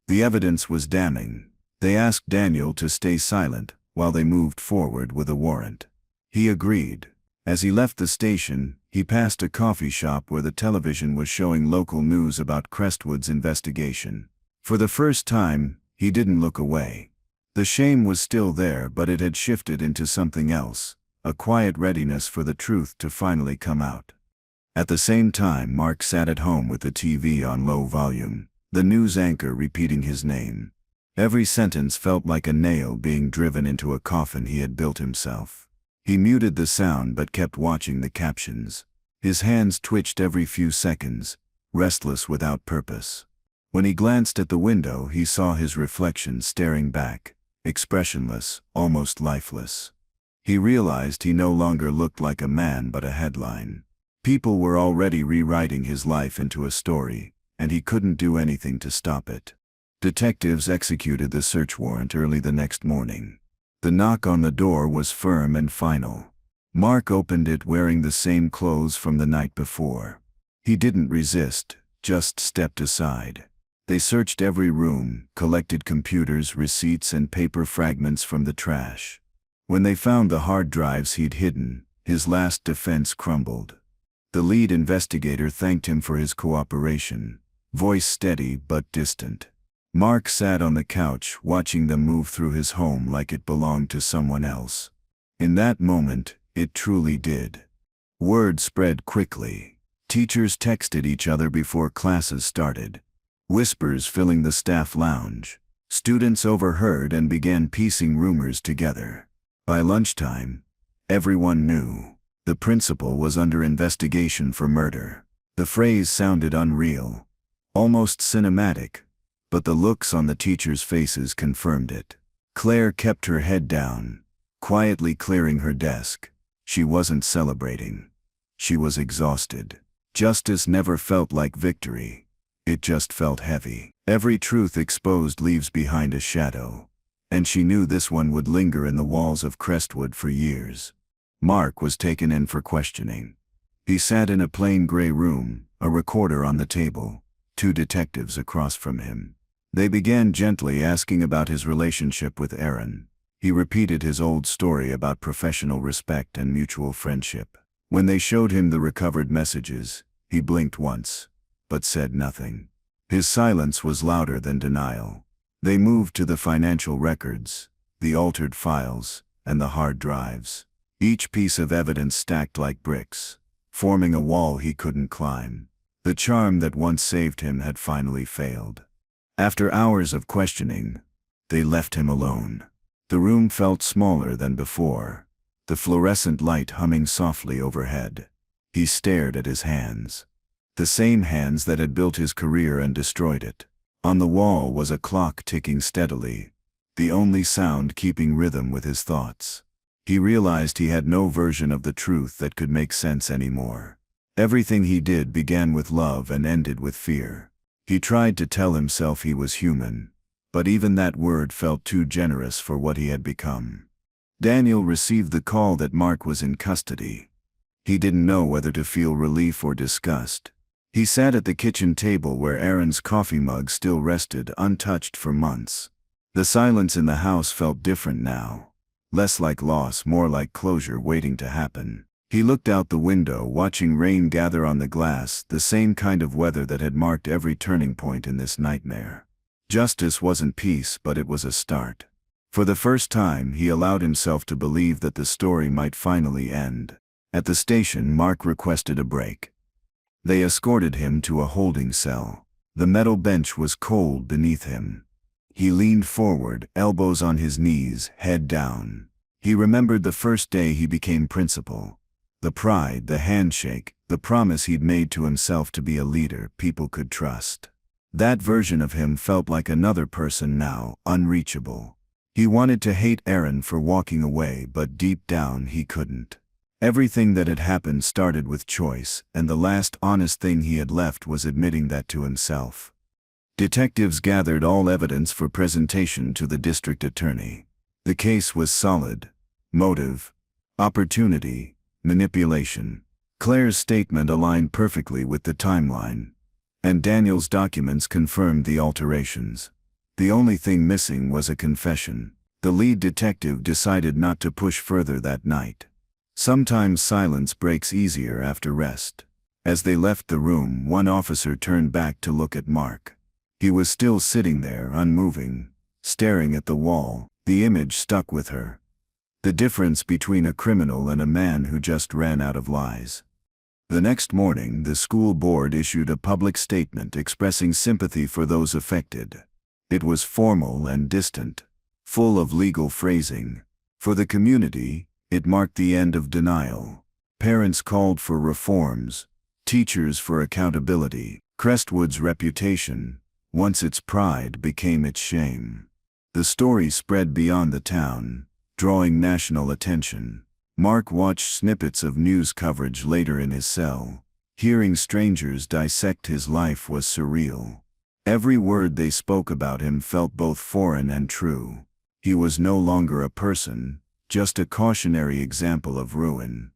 The evidence was damning. They asked Daniel to stay silent while they moved forward with a warrant. He agreed. As he left the station, he passed a coffee shop where the television was showing local news about Crestwood's investigation. For the first time, he didn't look away. The shame was still there, but it had shifted into something else, a quiet readiness for the truth to finally come out. At the same time, Mark sat at home with the TV on low volume, the news anchor repeating his name. Every sentence felt like a nail being driven into a coffin he had built himself. He muted the sound but kept watching the captions. His hands twitched every few seconds, restless without purpose. When he glanced at the window, he saw his reflection staring back, expressionless, almost lifeless. He realized he no longer looked like a man but a headline. People were already rewriting his life into a story, and he couldn't do anything to stop it. Detectives executed the search warrant early the next morning. The knock on the door was firm and final. Mark opened it wearing the same clothes from the night before. He didn't resist, just stepped aside. They searched every room, collected computers, receipts, and paper fragments from the trash. When they found the hard drives he'd hidden, his last defense crumbled. The lead investigator thanked him for his cooperation, voice steady but distant. Mark sat on the couch, watching them move through his home like it belonged to someone else. In that moment, it truly did. Word spread quickly. Teachers texted each other before classes started. Whispers filling the staff lounge. Students overheard and began piecing rumors together. By lunchtime, everyone knew. The principal was under investigation for murder. The phrase sounded unreal, almost cinematic, but the looks on the teachers' faces confirmed it. Claire kept her head down, quietly clearing her desk. She wasn't celebrating. She was exhausted. Justice never felt like victory. It just felt heavy. Every truth exposed leaves behind a shadow, and she knew this one would linger in the walls of Crestwood for years. Mark was taken in for questioning. He sat in a plain gray room, a recorder on the table, two detectives across from him. They began gently asking about his relationship with Aaron. He repeated his old story about professional respect and mutual friendship. When they showed him the recovered messages, he blinked once, but said nothing. His silence was louder than denial. They moved to the financial records, the altered files, and the hard drives. Each piece of evidence stacked like bricks, forming a wall he couldn't climb. The charm that once saved him had finally failed. After hours of questioning, they left him alone. The room felt smaller than before, the fluorescent light humming softly overhead. He stared at his hands. The same hands that had built his career and destroyed it. On the wall was a clock ticking steadily, the only sound keeping rhythm with his thoughts. He realized he had no version of the truth that could make sense anymore. Everything he did began with love and ended with fear. He tried to tell himself he was human, but even that word felt too generous for what he had become. Daniel received the call that Mark was in custody. He didn't know whether to feel relief or disgust. He sat at the kitchen table where Aaron's coffee mug still rested untouched for months. The silence in the house felt different now. Less like loss, more like closure waiting to happen. He looked out the window, watching rain gather on the glass, the same kind of weather that had marked every turning point in this nightmare. Justice wasn't peace, but it was a start. For the first time, he allowed himself to believe that the story might finally end. At the station, Mark requested a break. They escorted him to a holding cell. The metal bench was cold beneath him. He leaned forward, elbows on his knees, head down. He remembered the first day he became principal. The pride, the handshake, the promise he'd made to himself to be a leader people could trust. That version of him felt like another person now, unreachable. He wanted to hate Aaron for walking away, but deep down he couldn't. Everything that had happened started with choice, and the last honest thing he had left was admitting that to himself. Detectives gathered all evidence for presentation to the district attorney. The case was solid. Motive, opportunity, manipulation. Claire's statement aligned perfectly with the timeline, and Daniel's documents confirmed the alterations. The only thing missing was a confession. The lead detective decided not to push further that night. Sometimes silence breaks easier after rest. As they left the room, one officer turned back to look at Mark. He was still sitting there, unmoving, staring at the wall. The image stuck with her. The difference between a criminal and a man who just ran out of lies. The next morning, the school board issued a public statement expressing sympathy for those affected. It was formal and distant, full of legal phrasing. For the community, it marked the end of denial. Parents called for reforms, teachers for accountability. Crestwood's reputation, once its pride, became its shame. The story spread beyond the town, drawing national attention. Mark watched snippets of news coverage later in his cell. Hearing strangers dissect his life was surreal. Every word they spoke about him felt both foreign and true. He was no longer a person, just a cautionary example of ruin.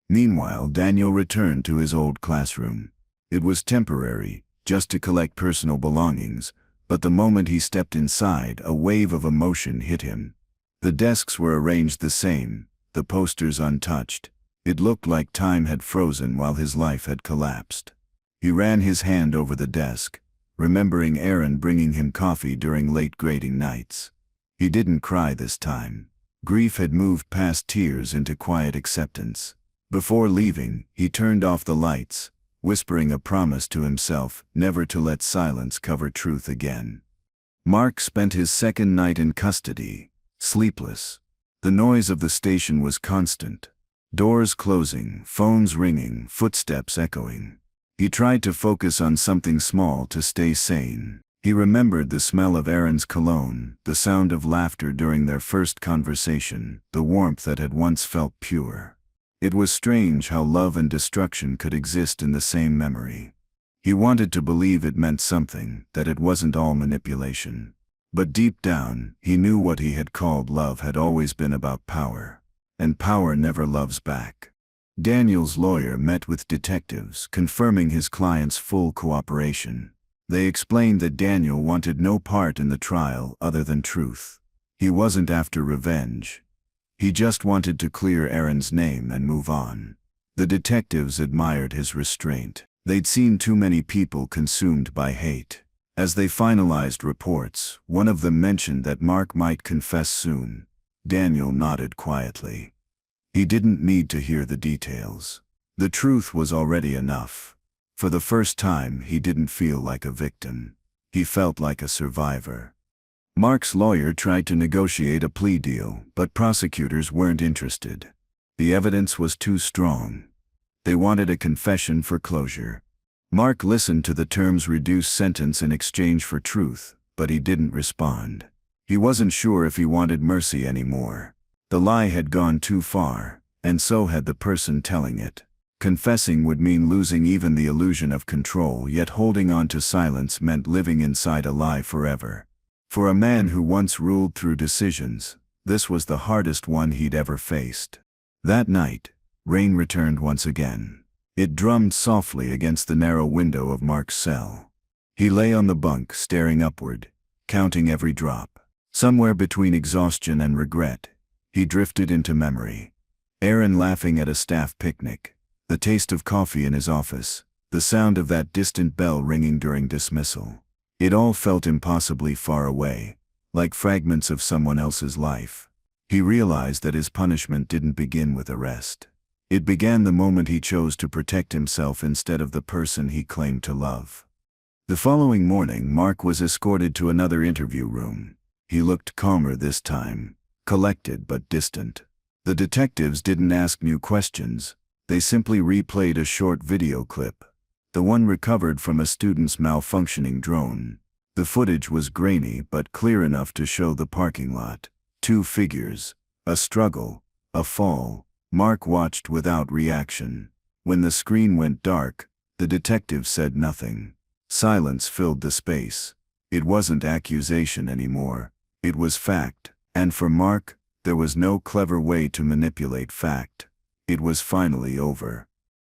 Meanwhile, Daniel returned to his old classroom. It was temporary, just to collect personal belongings, but the moment he stepped inside, a wave of emotion hit him. The desks were arranged the same, the posters untouched. It looked like time had frozen while his life had collapsed. He ran his hand over the desk, remembering Aaron bringing him coffee during late grading nights. He didn't cry this time. Grief had moved past tears into quiet acceptance. Before leaving, he turned off the lights, whispering a promise to himself never to let silence cover truth again. Mark spent his second night in custody, sleepless. The noise of the station was constant. Doors closing, phones ringing, footsteps echoing. He tried to focus on something small to stay sane. He remembered the smell of Aaron's cologne, the sound of laughter during their first conversation, the warmth that had once felt pure. It was strange how love and destruction could exist in the same memory. He wanted to believe it meant something, that it wasn't all manipulation. But deep down, he knew what he had called love had always been about power. And power never loves back. Daniel's lawyer met with detectives, confirming his client's full cooperation. They explained that Daniel wanted no part in the trial other than truth. He wasn't after revenge. He just wanted to clear Aaron's name and move on. The detectives admired his restraint. They'd seen too many people consumed by hate. As they finalized reports, one of them mentioned that Mark might confess soon. Daniel nodded quietly. He didn't need to hear the details. The truth was already enough. For the first time, he didn't feel like a victim. He felt like a survivor. Mark's lawyer tried to negotiate a plea deal, but prosecutors weren't interested. The evidence was too strong. They wanted a confession for closure. Mark listened to the terms reduced sentence in exchange for truth, but he didn't respond. He wasn't sure if he wanted mercy anymore. The lie had gone too far, and so had the person telling it. Confessing would mean losing even the illusion of control, yet holding on to silence meant living inside a lie forever. For a man who once ruled through decisions, this was the hardest one he'd ever faced. That night, rain returned once again. It drummed softly against the narrow window of Mark's cell. He lay on the bunk, staring upward, counting every drop. Somewhere between exhaustion and regret, he drifted into memory. Aaron laughing at a staff picnic, the taste of coffee in his office, the sound of that distant bell ringing during dismissal. It all felt impossibly far away, like fragments of someone else's life. He realized that his punishment didn't begin with arrest. It began the moment he chose to protect himself instead of the person he claimed to love. The following morning, Mark was escorted to another interview room. He looked calmer this time, collected but distant. The detectives didn't ask new questions. They simply replayed a short video clip, the one recovered from a student's malfunctioning drone. The footage was grainy but clear enough to show the parking lot. 2 figures, a struggle, a fall. Mark watched without reaction. When the screen went dark, the detective said nothing. Silence filled the space. It wasn't accusation anymore. It was fact. And for Mark, there was no clever way to manipulate fact. It was finally over.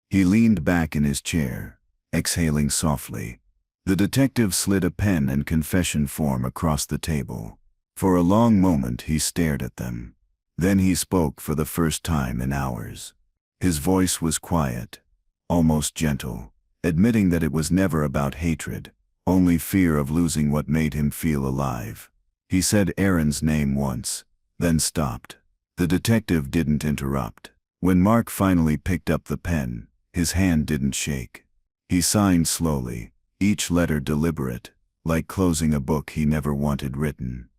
He leaned back in his chair, exhaling softly. The detective slid a pen and confession form across the table. For a long moment he stared at them. Then he spoke for the first time in hours. His voice was quiet, almost gentle, admitting that it was never about hatred, only fear of losing what made him feel alive. He said Aaron's name once, then stopped. The detective didn't interrupt. When Mark finally picked up the pen, his hand didn't shake. He signed slowly, each letter deliberate, like closing a book he never wanted written.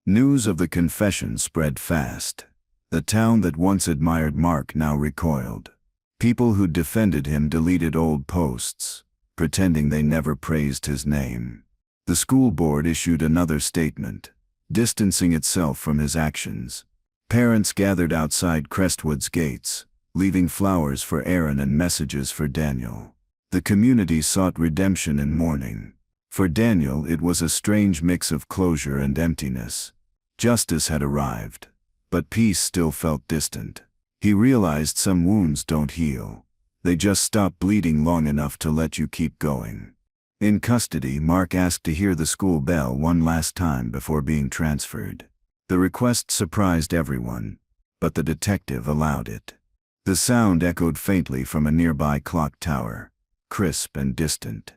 News of the confession spread fast. The town that once admired Mark now recoiled. People who defended him deleted old posts, pretending they never praised his name. The school board issued another statement, distancing itself from his actions. Parents gathered outside Crestwood's gates, leaving flowers for Aaron and messages for Daniel. The community sought redemption and mourning. For Daniel, it was a strange mix of closure and emptiness. Justice had arrived, but peace still felt distant. He realized some wounds don't heal. They just stop bleeding long enough to let you keep going. In custody, Mark asked to hear the school bell one last time before being transferred. The request surprised everyone, but the detective allowed it. The sound echoed faintly from a nearby clock tower, crisp and distant.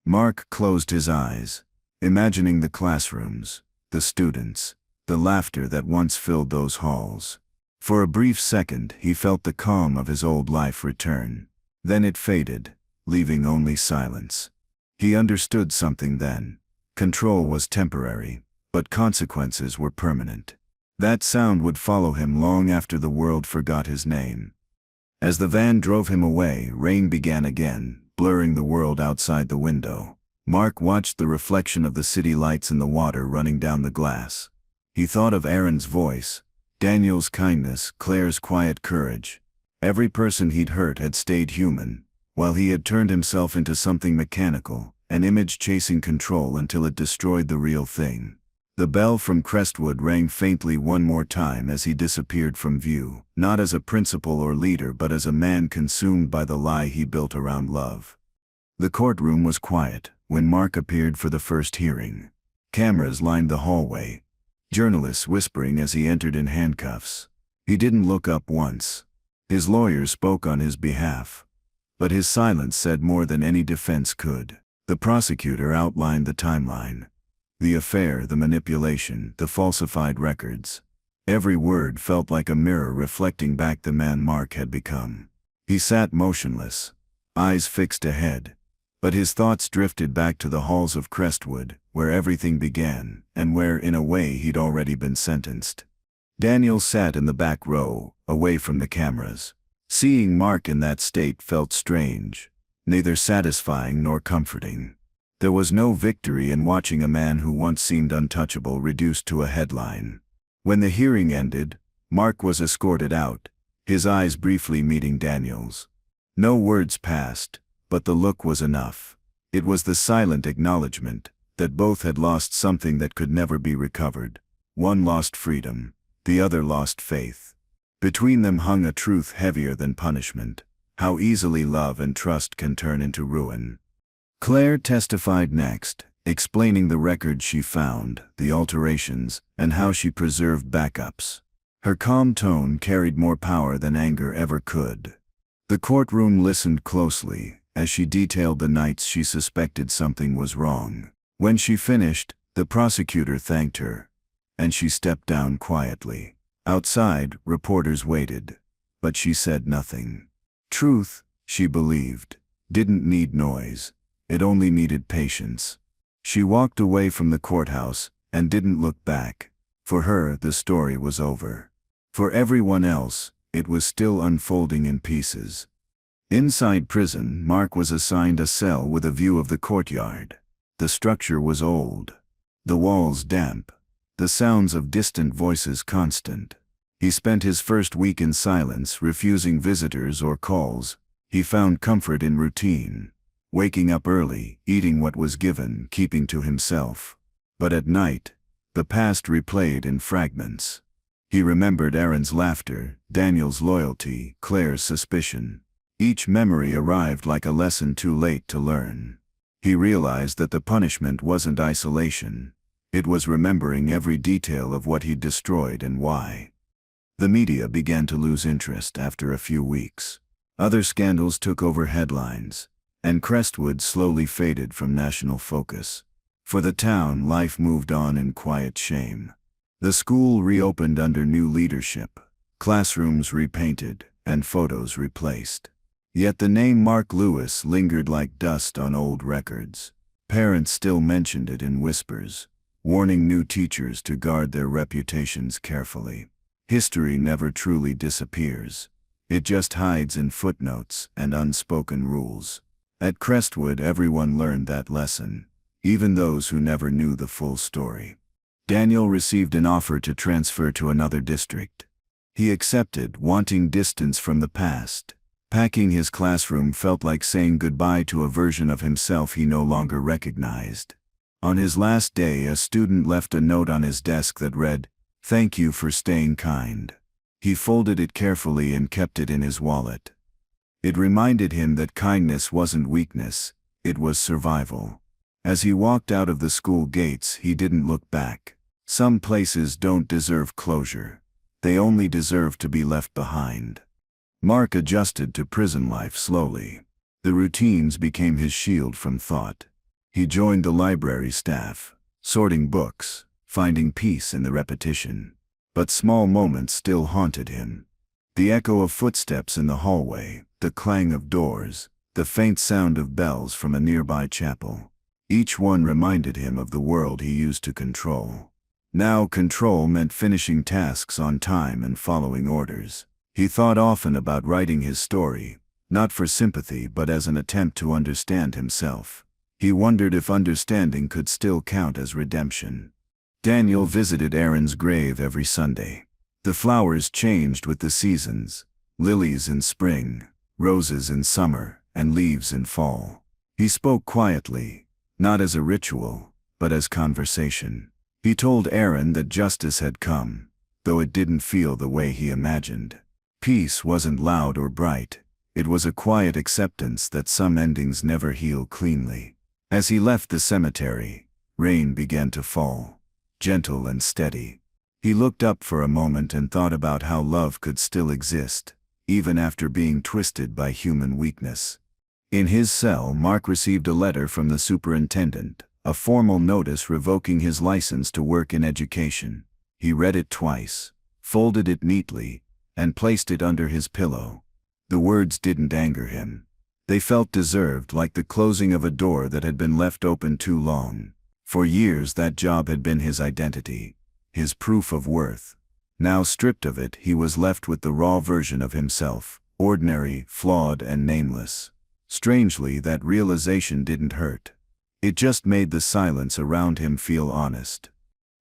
Mark closed his eyes, imagining the classrooms, the students, the laughter that once filled those halls. For a brief second, he felt the calm of his old life return. Then it faded, leaving only silence. He understood something then. Control was temporary, but consequences were permanent. That sound would follow him long after the world forgot his name. As the van drove him away, rain began again, blurring the world outside the window. Mark watched the reflection of the city lights in the water running down the glass. He thought of Aaron's voice, Daniel's kindness, Claire's quiet courage. Every person he'd hurt had stayed human, while he had turned himself into something mechanical, an image chasing control until it destroyed the real thing. The bell from Crestwood rang faintly one more time as he disappeared from view, not as a principal or leader but as a man consumed by the lie he built around love. The courtroom was quiet when Mark appeared for the first hearing. Cameras lined the hallway, journalists whispering as he entered in handcuffs. He didn't look up once. His lawyer spoke on his behalf, but his silence said more than any defense could. The prosecutor outlined the timeline. The affair, the manipulation, the falsified records. Every word felt like a mirror reflecting back the man Mark had become. He sat motionless, eyes fixed ahead, but his thoughts drifted back to the halls of Crestwood, where everything began, and where, in a way, he'd already been sentenced. Daniel sat in the back row, away from the cameras. Seeing Mark in that state felt strange, neither satisfying nor comforting. There was no victory in watching a man who once seemed untouchable reduced to a headline. When the hearing ended, Mark was escorted out, his eyes briefly meeting Daniel's. No words passed, but the look was enough. It was the silent acknowledgement that both had lost something that could never be recovered. One lost freedom, the other lost faith. Between them hung a truth heavier than punishment: how easily love and trust can turn into ruin. Claire testified next, explaining the records she found, the alterations, and how she preserved backups. Her calm tone carried more power than anger ever could. The courtroom listened closely as she detailed the nights she suspected something was wrong. When she finished, the prosecutor thanked her, and she stepped down quietly. Outside, reporters waited, but she said nothing. Truth, she believed, didn't need noise. It only needed patience. She walked away from the courthouse and didn't look back. For her, the story was over. For everyone else, it was still unfolding in pieces. Inside prison, Mark was assigned a cell with a view of the courtyard. The structure was old, the walls damp, the sounds of distant voices constant. He spent his first week in silence, refusing visitors or calls. He found comfort in routine, waking up early, eating what was given, keeping to himself. But at night, the past replayed in fragments. He remembered Aaron's laughter, Daniel's loyalty, Claire's suspicion. Each memory arrived like a lesson too late to learn. He realized that the punishment wasn't isolation. It was remembering every detail of what he'd destroyed and why. The media began to lose interest after a few weeks. Other scandals took over headlines, and Crestwood slowly faded from national focus. For the town, life moved on in quiet shame. The school reopened under new leadership, classrooms repainted, and photos replaced. Yet the name Mark Lewis lingered like dust on old records. Parents still mentioned it in whispers, warning new teachers to guard their reputations carefully. History never truly disappears. It just hides in footnotes and unspoken rules. At Crestwood, everyone learned that lesson, even those who never knew the full story. Daniel received an offer to transfer to another district. He accepted, wanting distance from the past. Packing his classroom felt like saying goodbye to a version of himself he no longer recognized. On his last day, a student left a note on his desk that read, "Thank you for staying kind." He folded it carefully and kept it in his wallet. It reminded him that kindness wasn't weakness, it was survival. As he walked out of the school gates, he didn't look back. Some places don't deserve closure. They only deserve to be left behind. Mark adjusted to prison life slowly. The routines became his shield from thought. He joined the library staff, sorting books, finding peace in the repetition. But small moments still haunted him. The echo of footsteps in the hallway, the clang of doors, the faint sound of bells from a nearby chapel. Each one reminded him of the world he used to control. Now control meant finishing tasks on time and following orders. He thought often about writing his story, not for sympathy but as an attempt to understand himself. He wondered if understanding could still count as redemption. Daniel visited Aaron's grave every Sunday. The flowers changed with the seasons: lilies in spring, roses in summer, and leaves in fall. He spoke quietly, not as a ritual, but as conversation. He told Aaron that justice had come, though it didn't feel the way he imagined. Peace wasn't loud or bright. It was a quiet acceptance that some endings never heal cleanly. As he left the cemetery, rain began to fall, gentle and steady. He looked up for a moment and thought about how love could still exist, even after being twisted by human weakness. In his cell, Mark received a letter from the superintendent, a formal notice revoking his license to work in education. He read it twice, folded it neatly, and placed it under his pillow. The words didn't anger him. They felt deserved, like the closing of a door that had been left open too long. For years that job had been his identity, his proof of worth. Now stripped of it, he was left with the raw version of himself, ordinary, flawed, and nameless. Strangely, that realization didn't hurt. It just made the silence around him feel honest.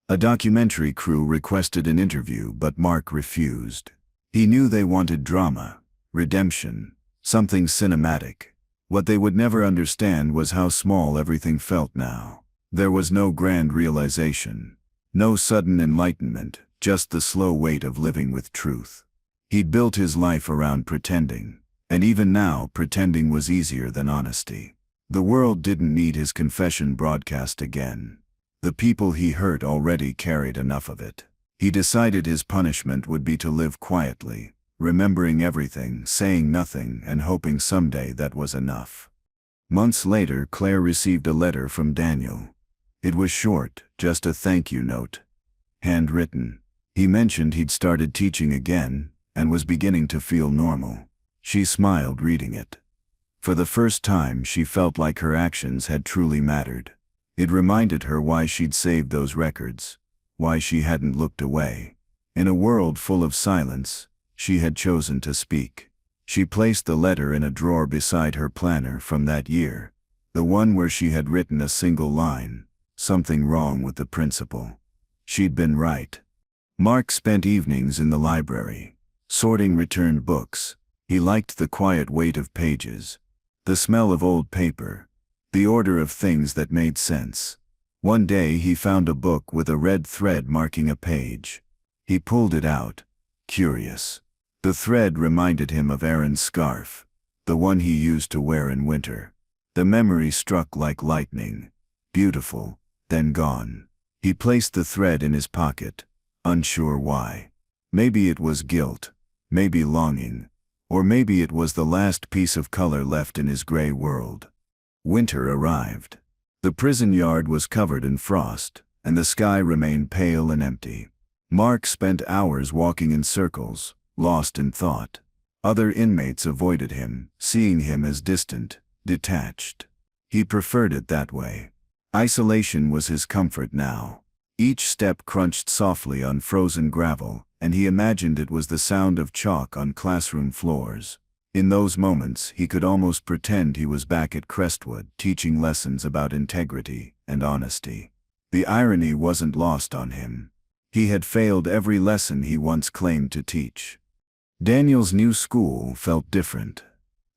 A documentary crew requested an interview, but Mark refused. He knew they wanted drama, redemption, something cinematic. What they would never understand was how small everything felt now. There was no grand realization, no sudden enlightenment, just the slow weight of living with truth. He'd built his life around pretending, and even now pretending was easier than honesty. The world didn't need his confession broadcast again. The people he hurt already carried enough of it. He decided his punishment would be to live quietly, remembering everything, saying nothing, and hoping someday that was enough. Months later, Claire received a letter from Daniel. It was short, just a thank you note. Handwritten. He mentioned he'd started teaching again, and was beginning to feel normal. She smiled reading it. For the first time, she felt like her actions had truly mattered. It reminded her why she'd saved those records, why she hadn't looked away. In a world full of silence, she had chosen to speak. She placed the letter in a drawer beside her planner from that year, the one where she had written a single line, something wrong with the principal. She'd been right. Mark spent evenings in the library, sorting returned books. He liked the quiet weight of pages, the smell of old paper, the order of things that made sense. One day he found a book with a red thread marking a page. He pulled it out, curious. The thread reminded him of Aaron's scarf, the one he used to wear in winter. The memory struck like lightning. Beautiful, then gone. He placed the thread in his pocket, unsure why. Maybe it was guilt, maybe longing, or maybe it was the last piece of color left in his gray world. Winter arrived. The prison yard was covered in frost, and the sky remained pale and empty. Mark spent hours walking in circles, lost in thought. Other inmates avoided him, seeing him as distant, detached. He preferred it that way. Isolation was his comfort now. Each step crunched softly on frozen gravel, and he imagined it was the sound of chalk on classroom floors. In those moments, he could almost pretend he was back at Crestwood, teaching lessons about integrity and honesty. The irony wasn't lost on him. He had failed every lesson he once claimed to teach. Daniel's new school felt different.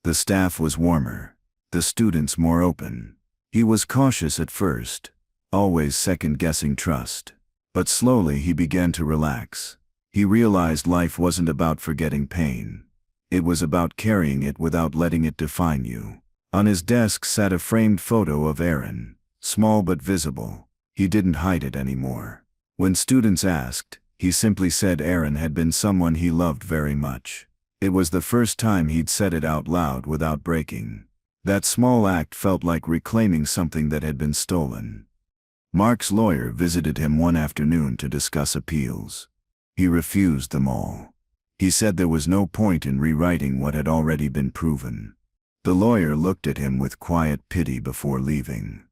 The staff was warmer, the students more open. He was cautious at first, always second-guessing trust. But slowly he began to relax. He realized life wasn't about forgetting pain. It was about carrying it without letting it define you. On his desk sat a framed photo of Aaron, small but visible. He didn't hide it anymore. When students asked, he simply said Aaron had been someone he loved very much. It was the first time he'd said it out loud without breaking. That small act felt like reclaiming something that had been stolen. Mark's lawyer visited him one afternoon to discuss appeals. He refused them all. He said there was no point in rewriting what had already been proven. The lawyer looked at him with quiet pity before leaving.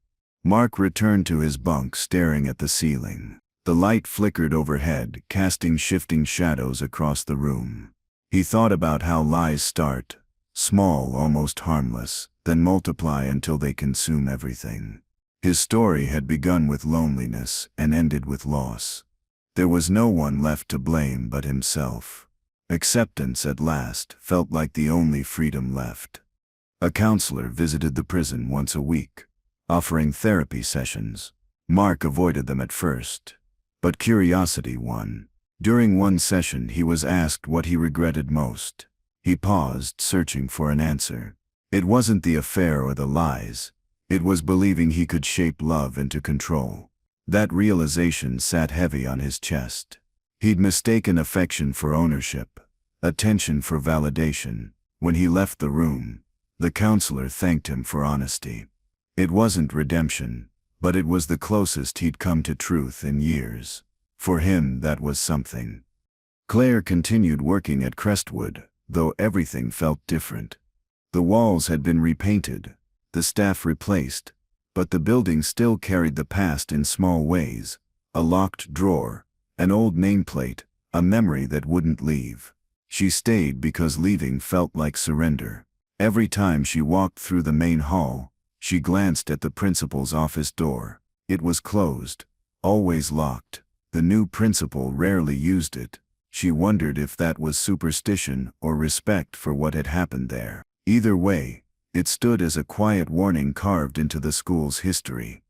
Mark returned to his bunk, staring at the ceiling. The light flickered overhead, casting shifting shadows across the room. He thought about how lies start, small, almost harmless, then multiply until they consume everything. His story had begun with loneliness and ended with loss. There was no one left to blame but himself. Acceptance at last felt like the only freedom left. A counselor visited the prison once a week, offering therapy sessions. Mark avoided them at first, but curiosity won. During one session he was asked what he regretted most. He paused, searching for an answer. It wasn't the affair or the lies. It was believing he could shape love into control. That realization sat heavy on his chest. He'd mistaken affection for ownership, attention for validation. When he left the room, the counselor thanked him for honesty. It wasn't redemption, but it was the closest he'd come to truth in years. For him, that was something. Claire continued working at Crestwood, though everything felt different. The walls had been repainted, the staff replaced, but the building still carried the past in small ways. A locked drawer, an old nameplate, a memory that wouldn't leave. She stayed because leaving felt like surrender. Every time she walked through the main hall, she glanced at the principal's office door. It was closed, always locked. The new principal rarely used it. She wondered if that was superstition or respect for what had happened there. Either way, it stood as a quiet warning carved into the school's history.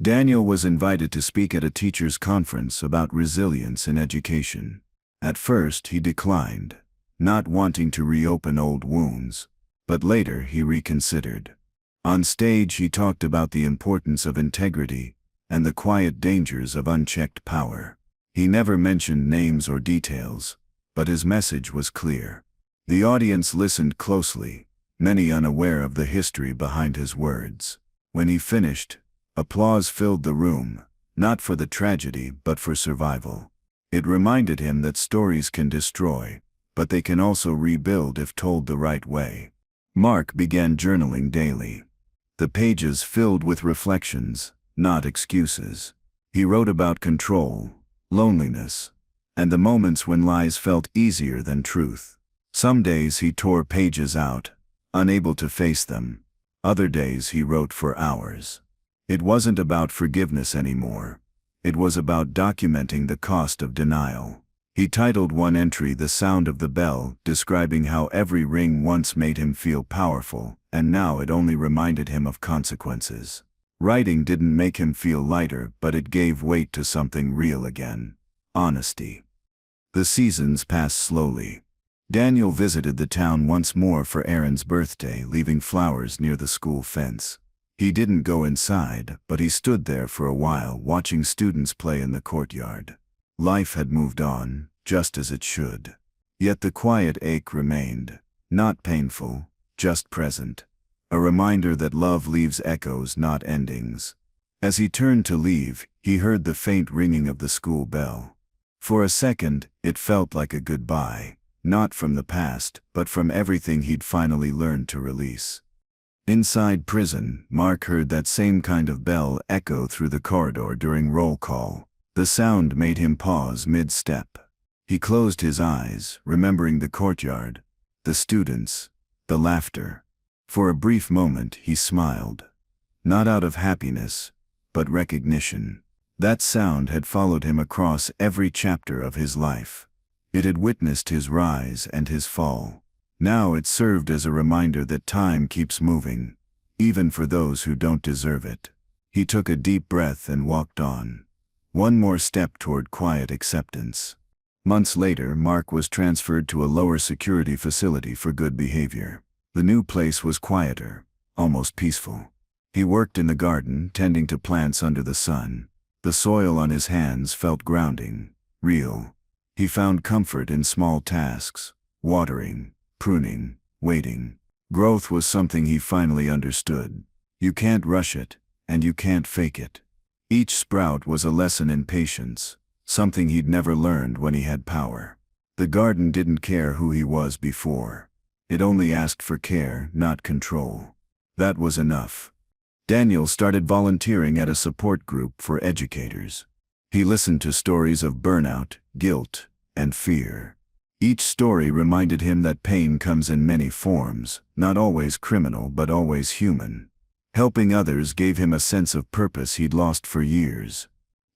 Daniel was invited to speak at a teachers' conference about resilience in education. At first he declined, not wanting to reopen old wounds, but later he reconsidered. On stage he talked about the importance of integrity and the quiet dangers of unchecked power. He never mentioned names or details, but his message was clear. The audience listened closely, many unaware of the history behind his words. When he finished, applause filled the room, not for the tragedy but for survival. It reminded him that stories can destroy, but they can also rebuild if told the right way. Mark began journaling daily. The pages filled with reflections, not excuses. He wrote about control, loneliness, and the moments when lies felt easier than truth. Some days he tore pages out, unable to face them. Other days he wrote for hours. It wasn't about forgiveness anymore. It was about documenting the cost of denial. He titled one entry "The Sound of the Bell," describing how every ring once made him feel powerful, and now it only reminded him of consequences. Writing didn't make him feel lighter, but it gave weight to something real again: honesty. The seasons passed slowly. Daniel visited the town once more for Aaron's birthday, leaving flowers near the school fence. He didn't go inside, but he stood there for a while, watching students play in the courtyard. Life had moved on, just as it should. Yet the quiet ache remained, not painful, just present. A reminder that love leaves echoes, not endings. As he turned to leave, he heard the faint ringing of the school bell. For a second, it felt like a goodbye, not from the past, but from everything he'd finally learned to release. Inside prison, Mark heard that same kind of bell echo through the corridor during roll call. The sound made him pause mid-step. He closed his eyes, remembering the courtyard, the students, the laughter. For a brief moment he smiled. Not out of happiness, but recognition. That sound had followed him across every chapter of his life. It had witnessed his rise and his fall. Now it served as a reminder that time keeps moving, even for those who don't deserve it. He took a deep breath and walked on. One more step toward quiet acceptance. Months later, Mark was transferred to a lower security facility for good behavior. The new place was quieter, almost peaceful. He worked in the garden, tending to plants under the sun. The soil on his hands felt grounding, real. He found comfort in small tasks: watering, pruning, waiting. Growth was something he finally understood. You can't rush it, and you can't fake it. Each sprout was a lesson in patience, something he'd never learned when he had power. The garden didn't care who he was before. It only asked for care, not control. That was enough. Daniel started volunteering at a support group for educators. He listened to stories of burnout, guilt, and fear. Each story reminded him that pain comes in many forms, not always criminal but always human. Helping others gave him a sense of purpose he'd lost for years.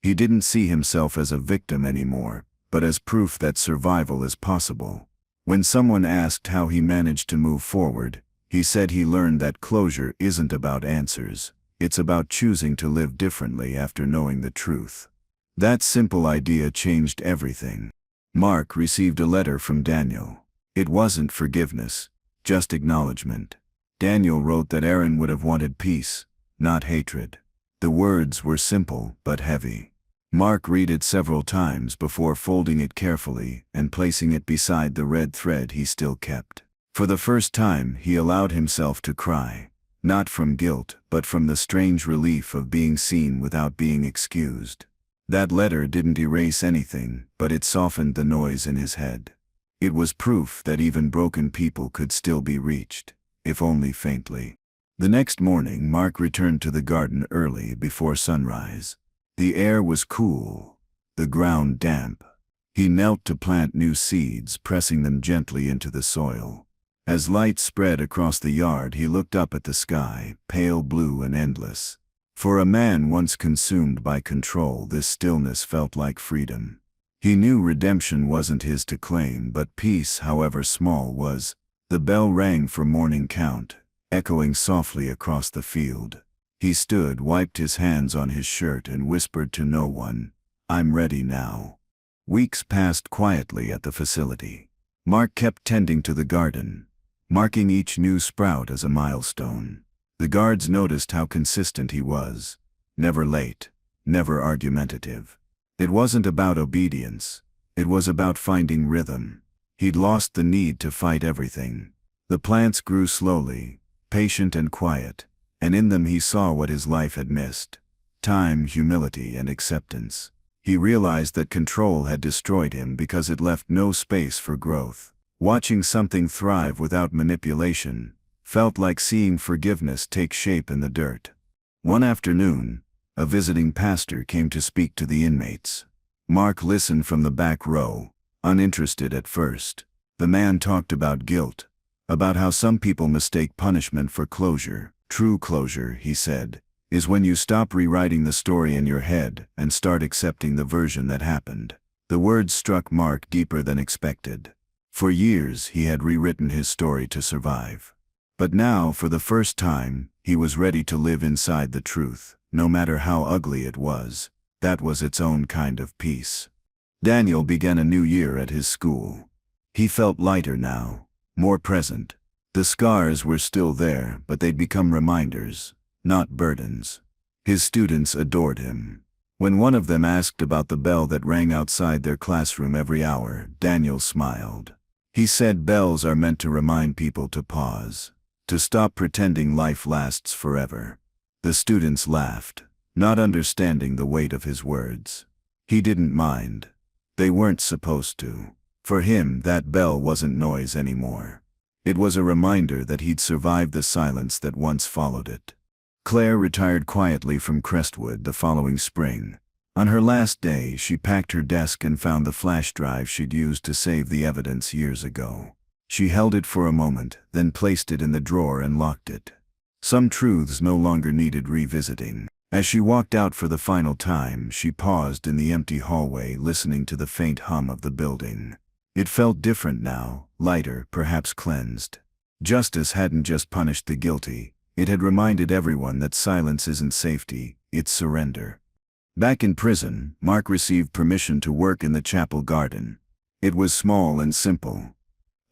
He didn't see himself as a victim anymore, but as proof that survival is possible. When someone asked how he managed to move forward, he said he learned that closure isn't about answers, it's about choosing to live differently after knowing the truth. That simple idea changed everything. Mark received a letter from Daniel. It wasn't forgiveness, just acknowledgement. Daniel wrote that Aaron would have wanted peace, not hatred. The words were simple but heavy. Mark read it several times before folding it carefully and placing it beside the red thread he still kept. For the first time, he allowed himself to cry, not from guilt, but from the strange relief of being seen without being excused. That letter didn't erase anything, but it softened the noise in his head. It was proof that even broken people could still be reached, if only faintly. The next morning, Mark returned to the garden early, before sunrise. The air was cool, the ground damp. He knelt to plant new seeds, pressing them gently into the soil. As light spread across the yard, he looked up at the sky, pale blue and endless. For a man once consumed by control, this stillness felt like freedom. He knew redemption wasn't his to claim, but peace, however small, was. The bell rang for morning count, echoing softly across the field. He He stood, wiped his hands on his shirt and whispered to no one, "I'm ready now." Weeks passed quietly at the facility. Mark kept tending to the garden, marking each new sprout as a milestone. The guards noticed how consistent he was. Never late, never argumentative. It wasn't about obedience. It was about finding rhythm. He'd lost the need to fight everything. The plants grew slowly, patient and quiet, and in them he saw what his life had missed: time, humility, and acceptance. He realized that control had destroyed him because it left no space for growth. Watching something thrive without manipulation felt like seeing forgiveness take shape in the dirt. One afternoon, a visiting pastor came to speak to the inmates. Mark listened from the back row, uninterested at first. The man talked about guilt, about how some people mistake punishment for closure. True closure, he said, is when you stop rewriting the story in your head and start accepting the version that happened. The words struck Mark deeper than expected. For years he had rewritten his story to survive. But now, for the first time, he was ready to live inside the truth, no matter how ugly it was. That was its own kind of peace. Daniel began a new year at his school. He felt lighter now, more present. The scars were still there, but they'd become reminders, not burdens. His students adored him. When one of them asked about the bell that rang outside their classroom every hour, Daniel smiled. He said bells are meant to remind people to pause, to stop pretending life lasts forever. The students laughed, not understanding the weight of his words. He didn't mind. They weren't supposed to. For him, that bell wasn't noise anymore. It was a reminder that he'd survived the silence that once followed it. Claire retired quietly from Crestwood the following spring. On her last day, she packed her desk and found the flash drive she'd used to save the evidence years ago. She held it for a moment, then placed it in the drawer and locked it. Some truths no longer needed revisiting. As she walked out for the final time, she paused in the empty hallway, listening to the faint hum of the building. It felt different now, lighter, perhaps cleansed. Justice hadn't just punished the guilty. It had reminded everyone that silence isn't safety, it's surrender. Back in prison, Mark received permission to work in the chapel garden. It was small and simple.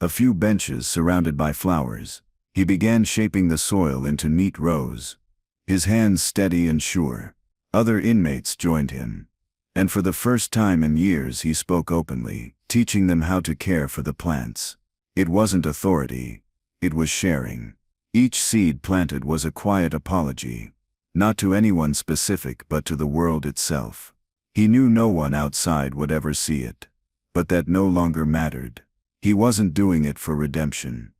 A few benches surrounded by flowers. He began shaping the soil into neat rows, his hands steady and sure. Other inmates joined him. And for the first time in years he spoke openly, teaching them how to care for the plants. It wasn't authority, it was sharing. Each seed planted was a quiet apology, not to anyone specific but to the world itself. He knew no one outside would ever see it, but that no longer mattered. He wasn't doing it for redemption.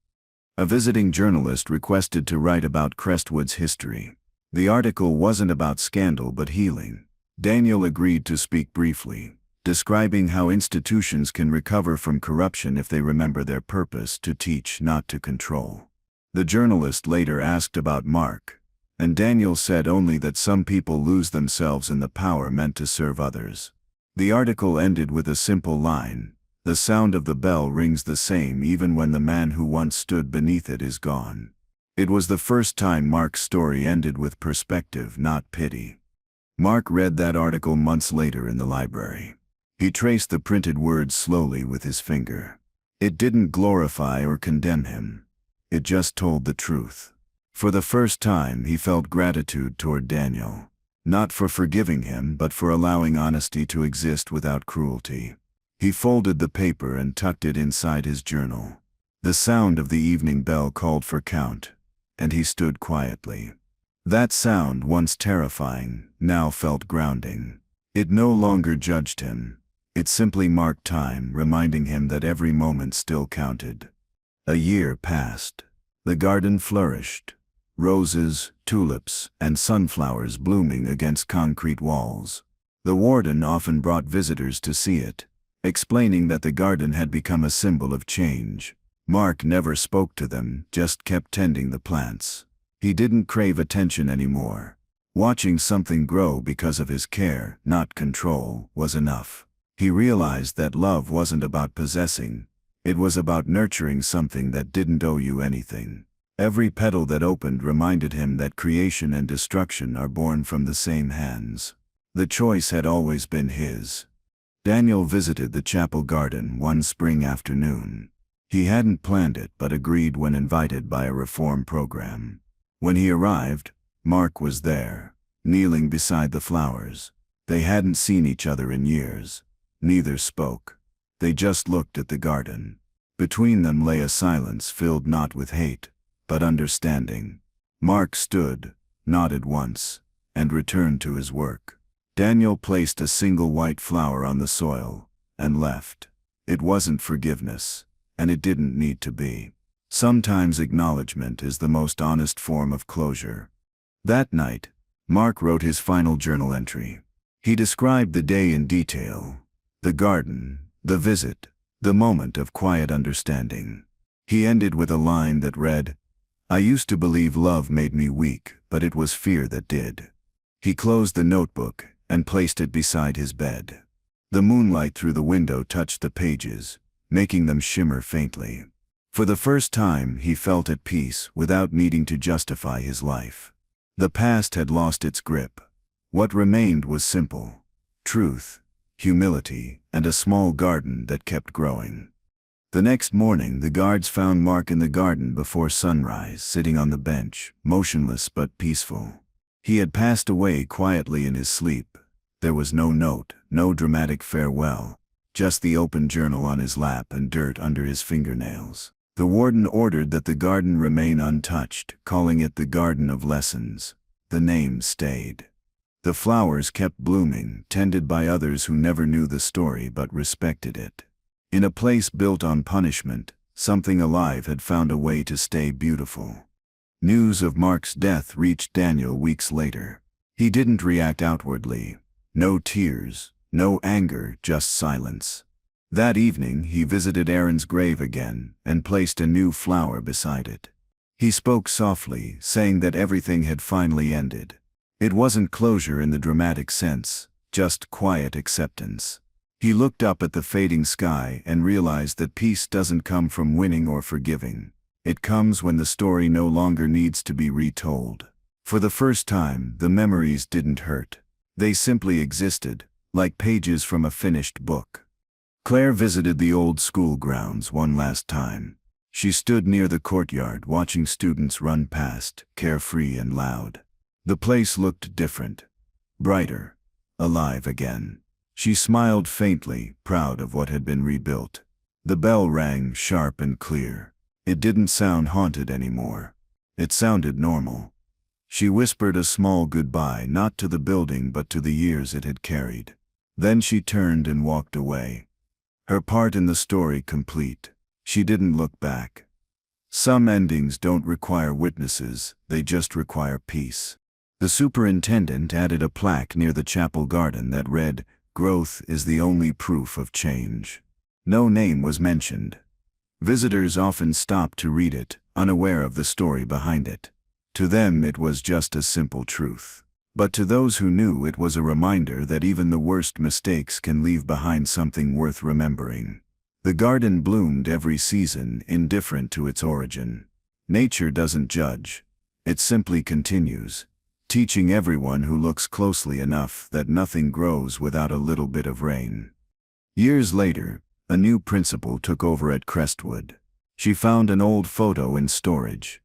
A visiting journalist requested to write about Crestwood's history. The article wasn't about scandal but healing. Daniel agreed to speak briefly, describing how institutions can recover from corruption if they remember their purpose: to teach, not to control. The journalist later asked about Mark, and Daniel said only that some people lose themselves in the power meant to serve others. The article ended with a simple line: "The sound of the bell rings the same even when the man who once stood beneath it is gone." It was the first time Mark's story ended with perspective, not pity. Mark read that article months later in the library. He traced the printed words slowly with his finger. It didn't glorify or condemn him. It just told the truth. For the first time he felt gratitude toward Daniel. Not for forgiving him, but for allowing honesty to exist without cruelty. He folded the paper and tucked it inside his journal. The sound of the evening bell called for count, and he stood quietly. That sound, once terrifying, now felt grounding. It no longer judged him. It simply marked time, reminding him that every moment still counted. A year passed. The garden flourished. Roses, tulips, and sunflowers blooming against concrete walls. The warden often brought visitors to see it, explaining that the garden had become a symbol of change. Mark never spoke to them, just kept tending the plants. He didn't crave attention anymore. Watching something grow because of his care, not control, was enough. He realized that love wasn't about possessing. It was about nurturing something that didn't owe you anything. Every petal that opened reminded him that creation and destruction are born from the same hands. The choice had always been his. Daniel visited the chapel garden one spring afternoon. He hadn't planned it but agreed when invited by a reform program. When he arrived, Mark was there, kneeling beside the flowers. They hadn't seen each other in years. Neither spoke. They just looked at the garden. Between them lay a silence filled not with hate, but understanding. Mark stood, nodded once, and returned to his work. Daniel placed a single white flower on the soil, and left. It wasn't forgiveness, and it didn't need to be. Sometimes acknowledgement is the most honest form of closure. That night, Mark wrote his final journal entry. He described the day in detail: the garden, the visit, the moment of quiet understanding. He ended with a line that read, "I used to believe love made me weak, but it was fear that did." He closed the notebook and placed it beside his bed. The moonlight through the window touched the pages, making them shimmer faintly. For the first time, he felt at peace without needing to justify his life. The past had lost its grip. What remained was simple: truth, humility, and a small garden that kept growing. The next morning, the guards found Mark in the garden before sunrise, sitting on the bench, motionless but peaceful. He had passed away quietly in his sleep. There was no note, no dramatic farewell, just the open journal on his lap and dirt under his fingernails. The warden ordered that the garden remain untouched, calling it the Garden of Lessons. The name stayed. The flowers kept blooming, tended by others who never knew the story but respected it. In a place built on punishment, something alive had found a way to stay beautiful. News of Mark's death reached Daniel weeks later. He didn't react outwardly. No tears, no anger, just silence. That evening he visited Aaron's grave again and placed a new flower beside it. He spoke softly, saying that everything had finally ended. It wasn't closure in the dramatic sense, just quiet acceptance. He looked up at the fading sky and realized that peace doesn't come from winning or forgiving. It comes when the story no longer needs to be retold. For the first time, the memories didn't hurt. They simply existed, like pages from a finished book. Claire visited the old school grounds one last time. She stood near the courtyard watching students run past, carefree and loud. The place looked different, brighter, alive again. She smiled faintly, proud of what had been rebuilt. The bell rang sharp and clear. It didn't sound haunted anymore. It sounded normal. She whispered a small goodbye, not to the building but to the years it had carried. Then she turned and walked away. Her part in the story complete. She didn't look back. Some endings don't require witnesses, they just require peace. The superintendent added a plaque near the chapel garden that read, "Growth is the only proof of change." No name was mentioned. Visitors often stopped to read it, unaware of the story behind it. To them it was just a simple truth. But to those who knew, it was a reminder that even the worst mistakes can leave behind something worth remembering. The garden bloomed every season, indifferent to its origin. Nature doesn't judge. It simply continues, teaching everyone who looks closely enough that nothing grows without a little bit of rain. Years later, a new principal took over at Crestwood. She found an old photo in storage,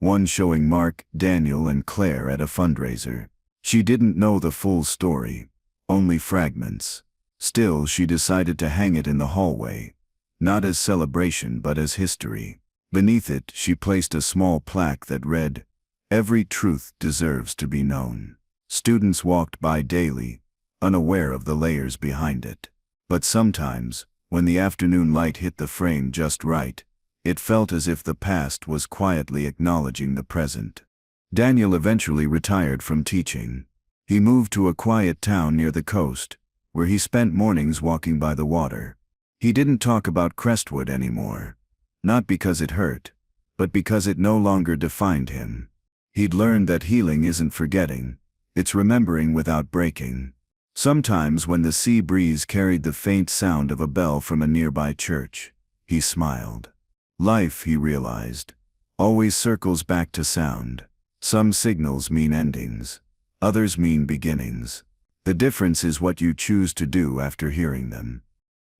one showing Mark, Daniel, and Claire at a fundraiser. She didn't know the full story, only fragments. Still, she decided to hang it in the hallway, not as celebration but as history. Beneath it, she placed a small plaque that read, "Every truth deserves to be known." Students walked by daily, unaware of the layers behind it. But sometimes, when the afternoon light hit the frame just right, it felt as if the past was quietly acknowledging the present. Daniel eventually retired from teaching. He moved to a quiet town near the coast, where he spent mornings walking by the water. He didn't talk about Crestwood anymore, not because it hurt, but because it no longer defined him. He'd learned that healing isn't forgetting, it's remembering without breaking. Sometimes when the sea breeze carried the faint sound of a bell from a nearby church, he smiled. Life, he realized, always circles back to sound. Some signals mean endings. Others mean beginnings. The difference is what you choose to do after hearing them.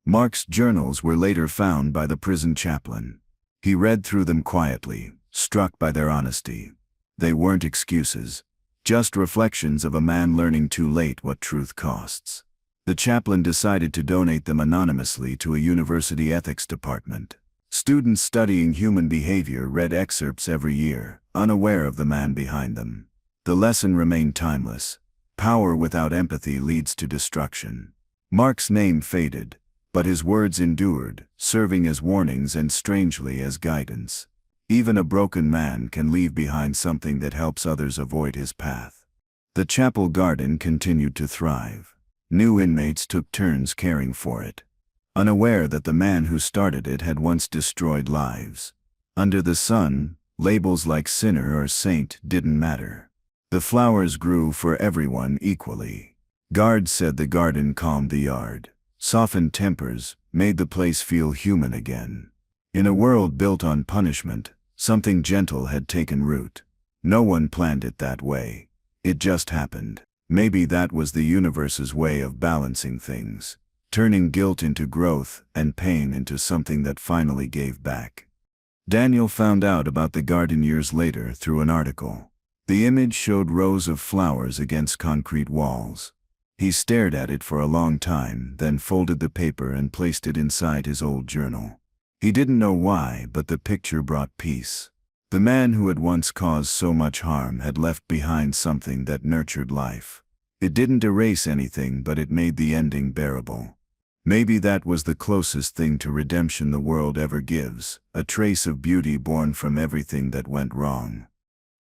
Mark's journals were later found by the prison chaplain. He read through them quietly, struck by their honesty. They weren't excuses, just reflections of a man learning too late what truth costs. The chaplain decided to donate them anonymously to a university ethics department. Students studying human behavior read excerpts every year, unaware of the man behind them. The lesson remained timeless. Power without empathy leads to destruction. Mark's name faded, but his words endured, serving as warnings and strangely as guidance. Even a broken man can leave behind something that helps others avoid his path. The chapel garden continued to thrive. New inmates took turns caring for it, unaware that the man who started it had once destroyed lives. Under the sun, labels like sinner or saint didn't matter. The flowers grew for everyone equally. Guards said the garden calmed the yard, softened tempers, made the place feel human again. In a world built on punishment, something gentle had taken root. No one planned it that way. It just happened. Maybe that was the universe's way of balancing things, turning guilt into growth and pain into something that finally gave back. Daniel found out about the garden years later through an article. The image showed rows of flowers against concrete walls. He stared at it for a long time, then folded the paper and placed it inside his old journal. He didn't know why, but the picture brought peace. The man who had once caused so much harm had left behind something that nurtured life. It didn't erase anything, but it made the ending bearable. Maybe that was the closest thing to redemption the world ever gives, a trace of beauty born from everything that went wrong.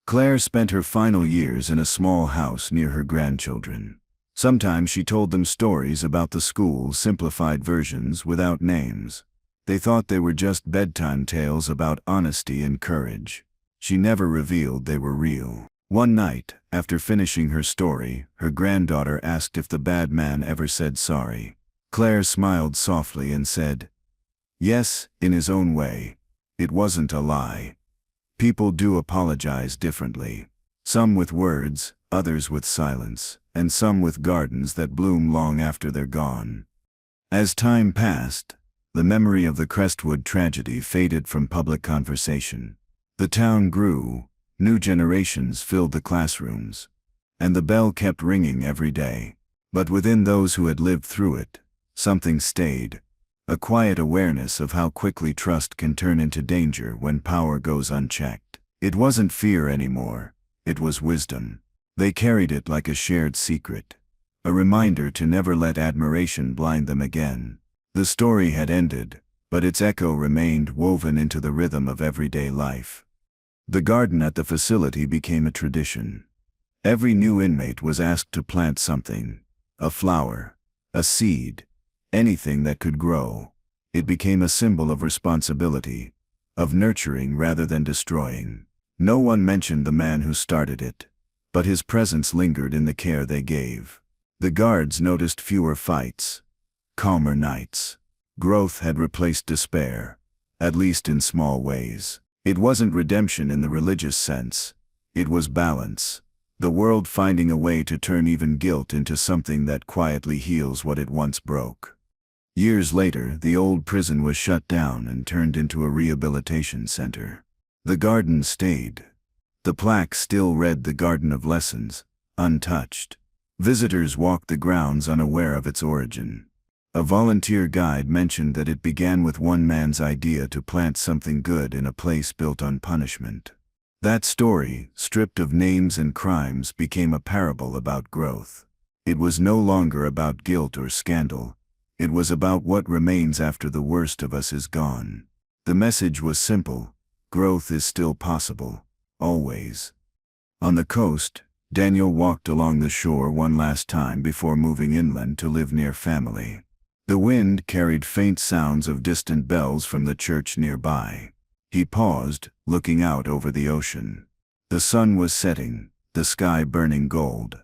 Claire spent her final years in a small house near her grandchildren. Sometimes she told them stories about the school, simplified versions without names. They thought they were just bedtime tales about honesty and courage. She never revealed they were real. One night, after finishing her story, her granddaughter asked if the bad man ever said sorry. Claire smiled softly and said, "Yes, in his own way. It wasn't a lie. People do apologize differently. Some with words, others with silence, and some with gardens that bloom long after they're gone." As time passed, the memory of the Crestwood tragedy faded from public conversation. The town grew, new generations filled the classrooms, and the bell kept ringing every day. But within those who had lived through it, something stayed, a quiet awareness of how quickly trust can turn into danger when power goes unchecked. It wasn't fear anymore, it was wisdom. They carried it like a shared secret, a reminder to never let admiration blind them again. The story had ended, but its echo remained woven into the rhythm of everyday life. The garden at the facility became a tradition. Every new inmate was asked to plant something, a flower, a seed, anything that could grow. It became a symbol of responsibility, of nurturing rather than destroying. No one mentioned the man who started it, but his presence lingered in the care they gave. The guards noticed fewer fights, calmer nights. Growth had replaced despair, at least in small ways. It wasn't redemption in the religious sense. It was balance. The world finding a way to turn even guilt into something that quietly heals what it once broke. Years later, the old prison was shut down and turned into a rehabilitation center. The garden stayed. The plaque still read "The Garden of Lessons," untouched. Visitors walked the grounds unaware of its origin. A volunteer guide mentioned that it began with one man's idea to plant something good in a place built on punishment. That story, stripped of names and crimes, became a parable about growth. It was no longer about guilt or scandal. It was about what remains after the worst of us is gone. The message was simple: growth is still possible, always. On the coast, Daniel walked along the shore one last time before moving inland to live near family. The wind carried faint sounds of distant bells from the church nearby. He paused, looking out over the ocean. The sun was setting, the sky burning gold.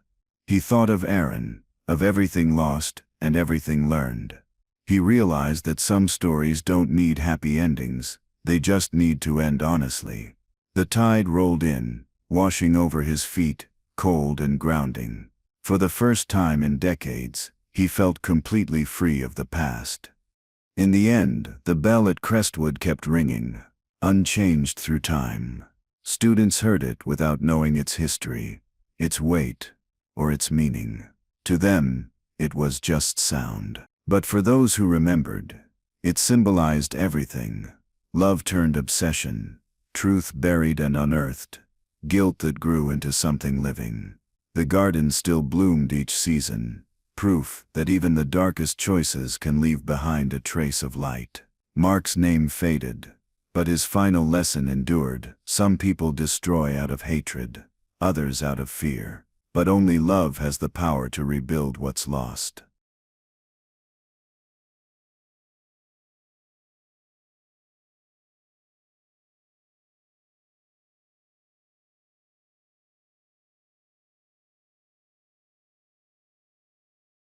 He thought of Aaron, of everything lost and everything learned. He realized that some stories don't need happy endings, they just need to end honestly. The tide rolled in, washing over his feet, cold and grounding. For the first time in decades, he felt completely free of the past. In the end, the bell at Crestwood kept ringing, unchanged through time. Students heard it without knowing its history, its weight, or its meaning. To them, it was just sound. But for those who remembered, it symbolized everything: love turned obsession, truth buried and unearthed, guilt that grew into something living. The garden still bloomed each season, proof that even the darkest choices can leave behind a trace of light. Mark's name faded, but his final lesson endured. Some people destroy out of hatred, others out of fear. But only love has the power to rebuild what's lost.